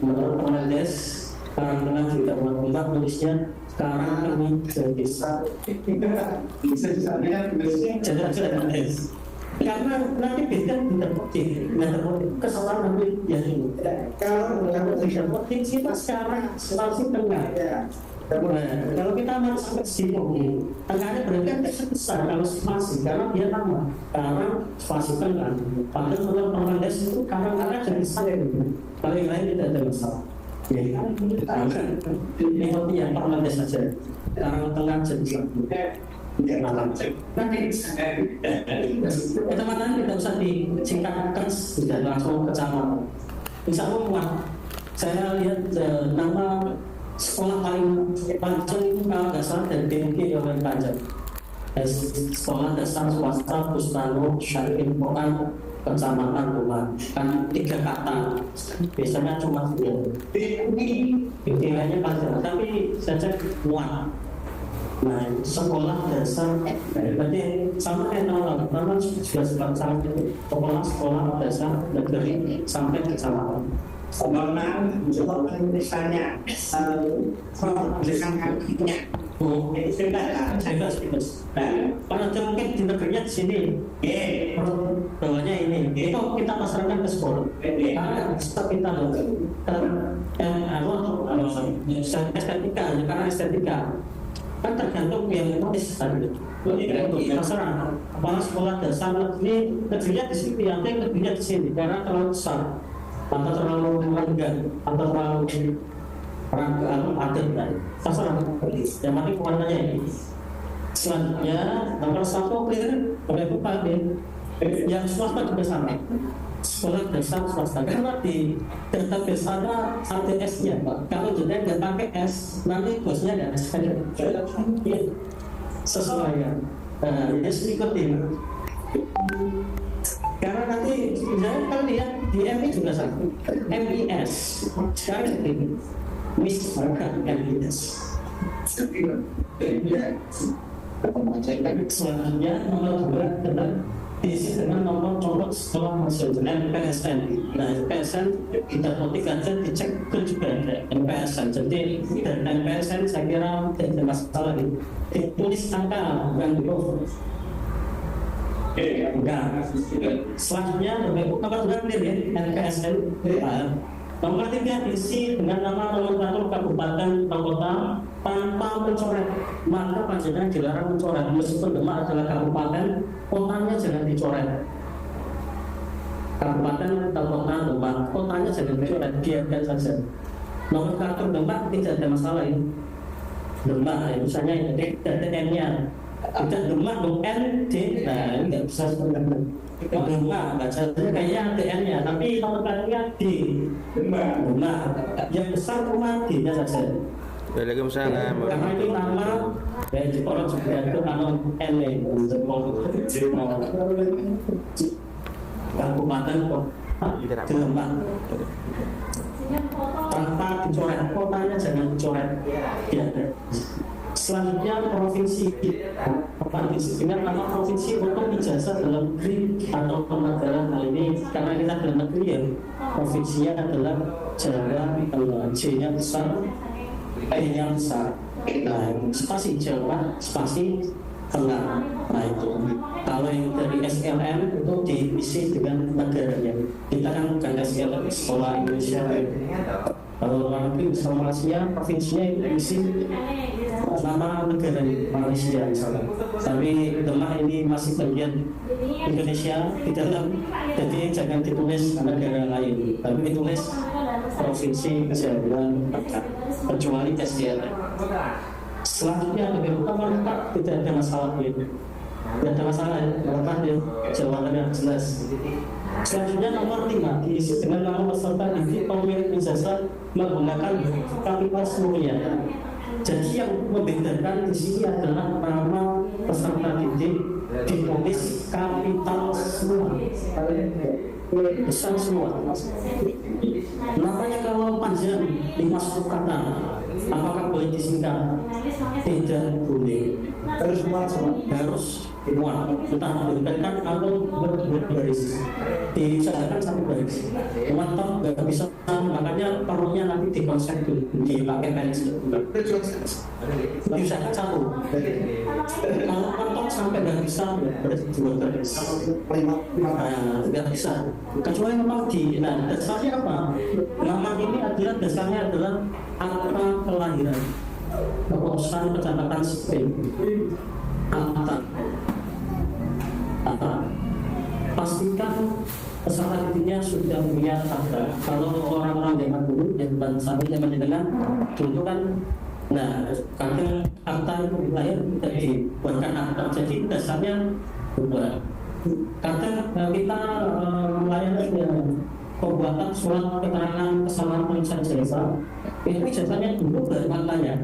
Speaker 1: Menurut penelitian Karangtengah juga berkembang tulisnya Karangtengah bisa karena nanti beda interpretif kesalahan nanti yang ini kalau tidak penting kita sekarang masih tengah
Speaker 5: Nah, kalau kita masuk ke situ, tengahnya berarti kan teksnya besar kalau spasi karena dia tambah karena spasi tengah. Padahal menurut Parmenides itu karang jadi besar. Kalau yang lain tidak ada masalah. Ya, ini yang Parmenides saja. Karang tengah jadi besar. Kecamatan tidak usah disingkatkan, sudah langsung kecamatan. Bisa muat. Saya lihat nama sekolah paling panjang itu kalau nggak salah dari BNP yang paling panjang. Sekolah dasar swasta Bustano Syarif Quran Kecamatan Rumah kan 3 kata. Biasanya cuma 2. Intinya panjang, tapi saya cek muat. Nah, sekolah dasar berarti sama kayak nama juga sama itu sekolah dasar negeri sampai kecamatan.
Speaker 6: Karena misalnya tulisan kakinya itu bebas.
Speaker 5: Karena mungkin di negerinya di sini, bawahnya ini, itu kita pasarkan ke sekolah. Karena kita estetika, karena estetika kan tergantung yang nulis tadi. Terserah. Kepala sekolah dasar negerinya di sini, yang negerinya di sini, karena terlalu besar. Atau terlalu rendah atau terlalu adat terserah yang mati warnanya ini. Selanjutnya nomor 1 clear oleh Bupati yang swasta juga sama, sekolah dasar swasta karena di database ada ATS-nya Pak. Kalau jadi nggak pakai S nanti bosnya ada S sesuai ya. Yes ikutin. Karena nanti misalnya kalau lihat di MI juga sama, MIS sekarang ini misalkan MIS. Selanjutnya nomor 2 adalah diisi dengan nomor contoh sekolah masuk MPSN. Nah MPSN kita ketik aja dicek ke juga ada MPSN. Jadi dan MPSN saya kira tidak ada masalah ini. Ditulis angka bukan huruf. Enggak. Selanjutnya nomor 2 clear ya MPSN. Nomor 3 diisi dengan nama nomenklatur kabupaten atau kota tanpa mencoret. Maka panjenengan dilarang mencoret. Meskipun Demak adalah kabupaten, kotanya jangan dicoret. Kabupaten atau kota Demak, kotanya jangan dicoret, biarkan saja. Nomenklatur Demak tidak ada masalah ini. Demak, misalnya tidak ada N-nya. Kita Demak dong N, D, nah ini nggak bisa sebenarnya. Demak, bacanya kayaknya DN-nya, tapi nomenklaturnya D. Demak, yang besar cuma D-nya saja.
Speaker 2: Waalaikumsalam.
Speaker 5: Karena itu nama dari sekolah juga itu nama N untuk kabupaten Demak. Tanpa dicoret, kotanya jangan dicoret. Ya. Selanjutnya provinsi dengan nama provinsi untuk ijazah dalam negeri atau pemagaran hal ini karena kita dalam negeri ya provinsinya adalah Jawa, J-nya besar, E-nya besar. Nah, spasi Jawa, spasi tengah. Nah itu kalau yang dari SLM itu diisi dengan negaranya. Kita kan bukan SLM sekolah Indonesia. Kalau luar negeri misalnya Malaysia, provinsinya itu diisi nama negara Malaysia misalnya. Tapi Demak ini masih bagian Indonesia di dalam, jadi jangan ditulis negara lain, tapi ditulis provinsi Jawa kecuali SDN. Selanjutnya lebih utama tidak ada masalah ini. Tidak ada masalah ya, karena jawabannya jelas. Selanjutnya nomor 5 diisi dengan nama peserta didik pemilik ijazah menggunakan kapital seluruhnya. Jadi yang membedakan di sini adalah nama peserta didik ditulis kapital semua, besar semua. Namanya kalau panjang 50 kata, apakah boleh disingkat? Tidak boleh. Harus muat. Entah berdekatan atau berbaris. Diusahakan satu baris. Muat nggak bisa, makanya perlunya nanti dikonsep dulu, dipakai pensil. Diusahakan satu. Kalau mentok sampai nggak bisa, berarti 2 baris. Nggak bisa. Kecuali memang dasarnya apa? Nama ini adalah dasarnya adalah akta kelahiran. keurusan pencatatan sipil pastikan peserta didiknya sudah punya tanda. Kalau orang-orang zaman dulu yang sampai zaman dengan dulu kan, nah kadang akta itu lahir tidak dibuatkan akta, jadi dasarnya berubah. Kadang kita melayani pembuatan surat keterangan kesalahan penulisan jasa, itu ijazahnya dulu dari aktanya,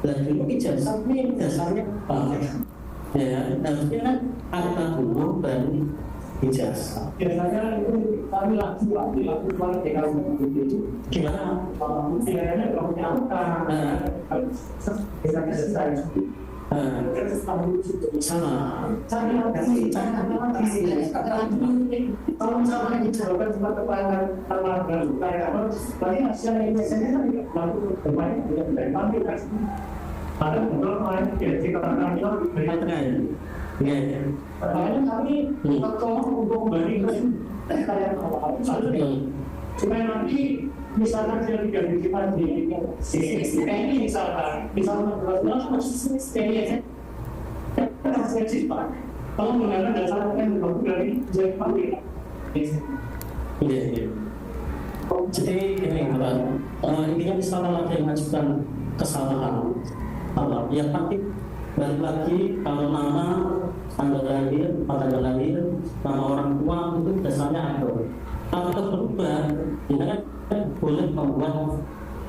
Speaker 5: dan dulu ijazah ini dasarnya apa? Ya, harusnya kan akta dulu baru ijazah.
Speaker 6: Biasanya itu kami lakukan itu
Speaker 5: Gimana?
Speaker 6: biasanya kalau punya akta biasanya selesai
Speaker 5: Sama.
Speaker 6: kalau misalnya dicoba cuma kepada keluarga kayak apa, berarti hasilnya ini biasanya kan lalu bermain dari kami kan. Ada betul main jadi katakan itu dari
Speaker 5: Tengah ya? Iya.
Speaker 6: makanya kami tolong untuk memberikan kayak apa supaya nanti misalkan dia tidak kita di ini misalkan ini hasil cipta kalau menggunakan dasar yang bagus dari Jepang
Speaker 5: Iya. Jadi ini Pak, intinya misalkan ada yang mengajukan kesalahan, yang pasti balik lagi kalau nama, tanggal lahir, nama orang tua itu dasarnya ada. Kalau berubah, ya kan boleh membuat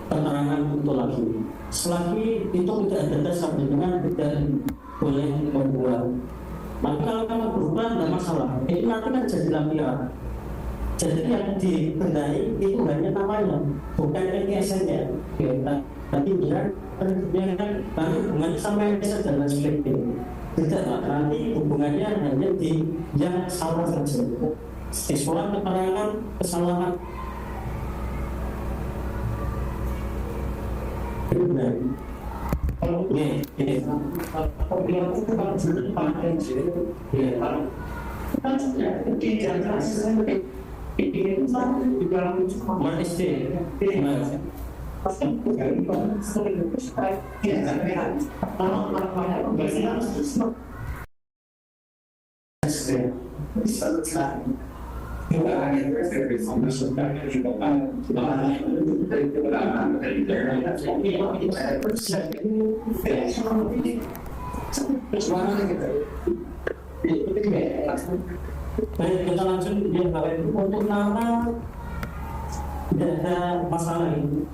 Speaker 5: keterangan itu lagi. Selagi itu tidak ada dasar dengan tidak boleh membuat. Maka kalau berubah tidak masalah. Itu nanti kan jadi lampiran. Jadi yang dibenahi itu hanya namanya, bukan NISN-nya. Nanti dia kan nanti hubungannya sama NISN dan lain sebagainya. Tidak, nanti hubungannya hanya di yang salah saja. Di surat keterangan kesalahan benar. Ini
Speaker 6: apabila itu kalau sudah pakai kan di jalan sesuai ini di dalam
Speaker 5: Malaysia.
Speaker 6: pasti dari sering tidak ada kalau orang biasanya bisa sekali juga ada
Speaker 5: Baik, kita lanjut yang lain. Untuk nama tidak ada masalah ini.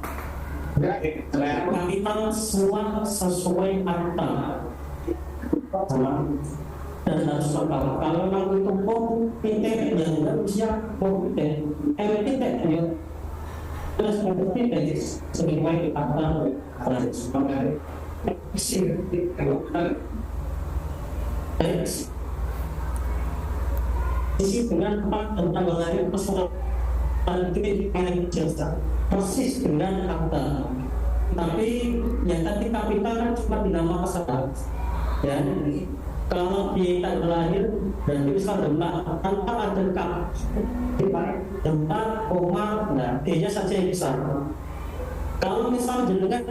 Speaker 5: Kita semua sesuai akta. Dan harus lengkap. Kalau memang itu titik yang tidak usia titik, titik ya. Terus titik sebagai akta. Isi dengan tempat dan tanggal lahir peserta titik jasa persis dengan akta. Tapi yang tadi kapital kan cuma di nama peserta. Ya, kalau di tanggal lahir dan tulisan tempat tanpa ada kap, tempat koma, nah D-nya saja yang besar. Kalau misal jenengan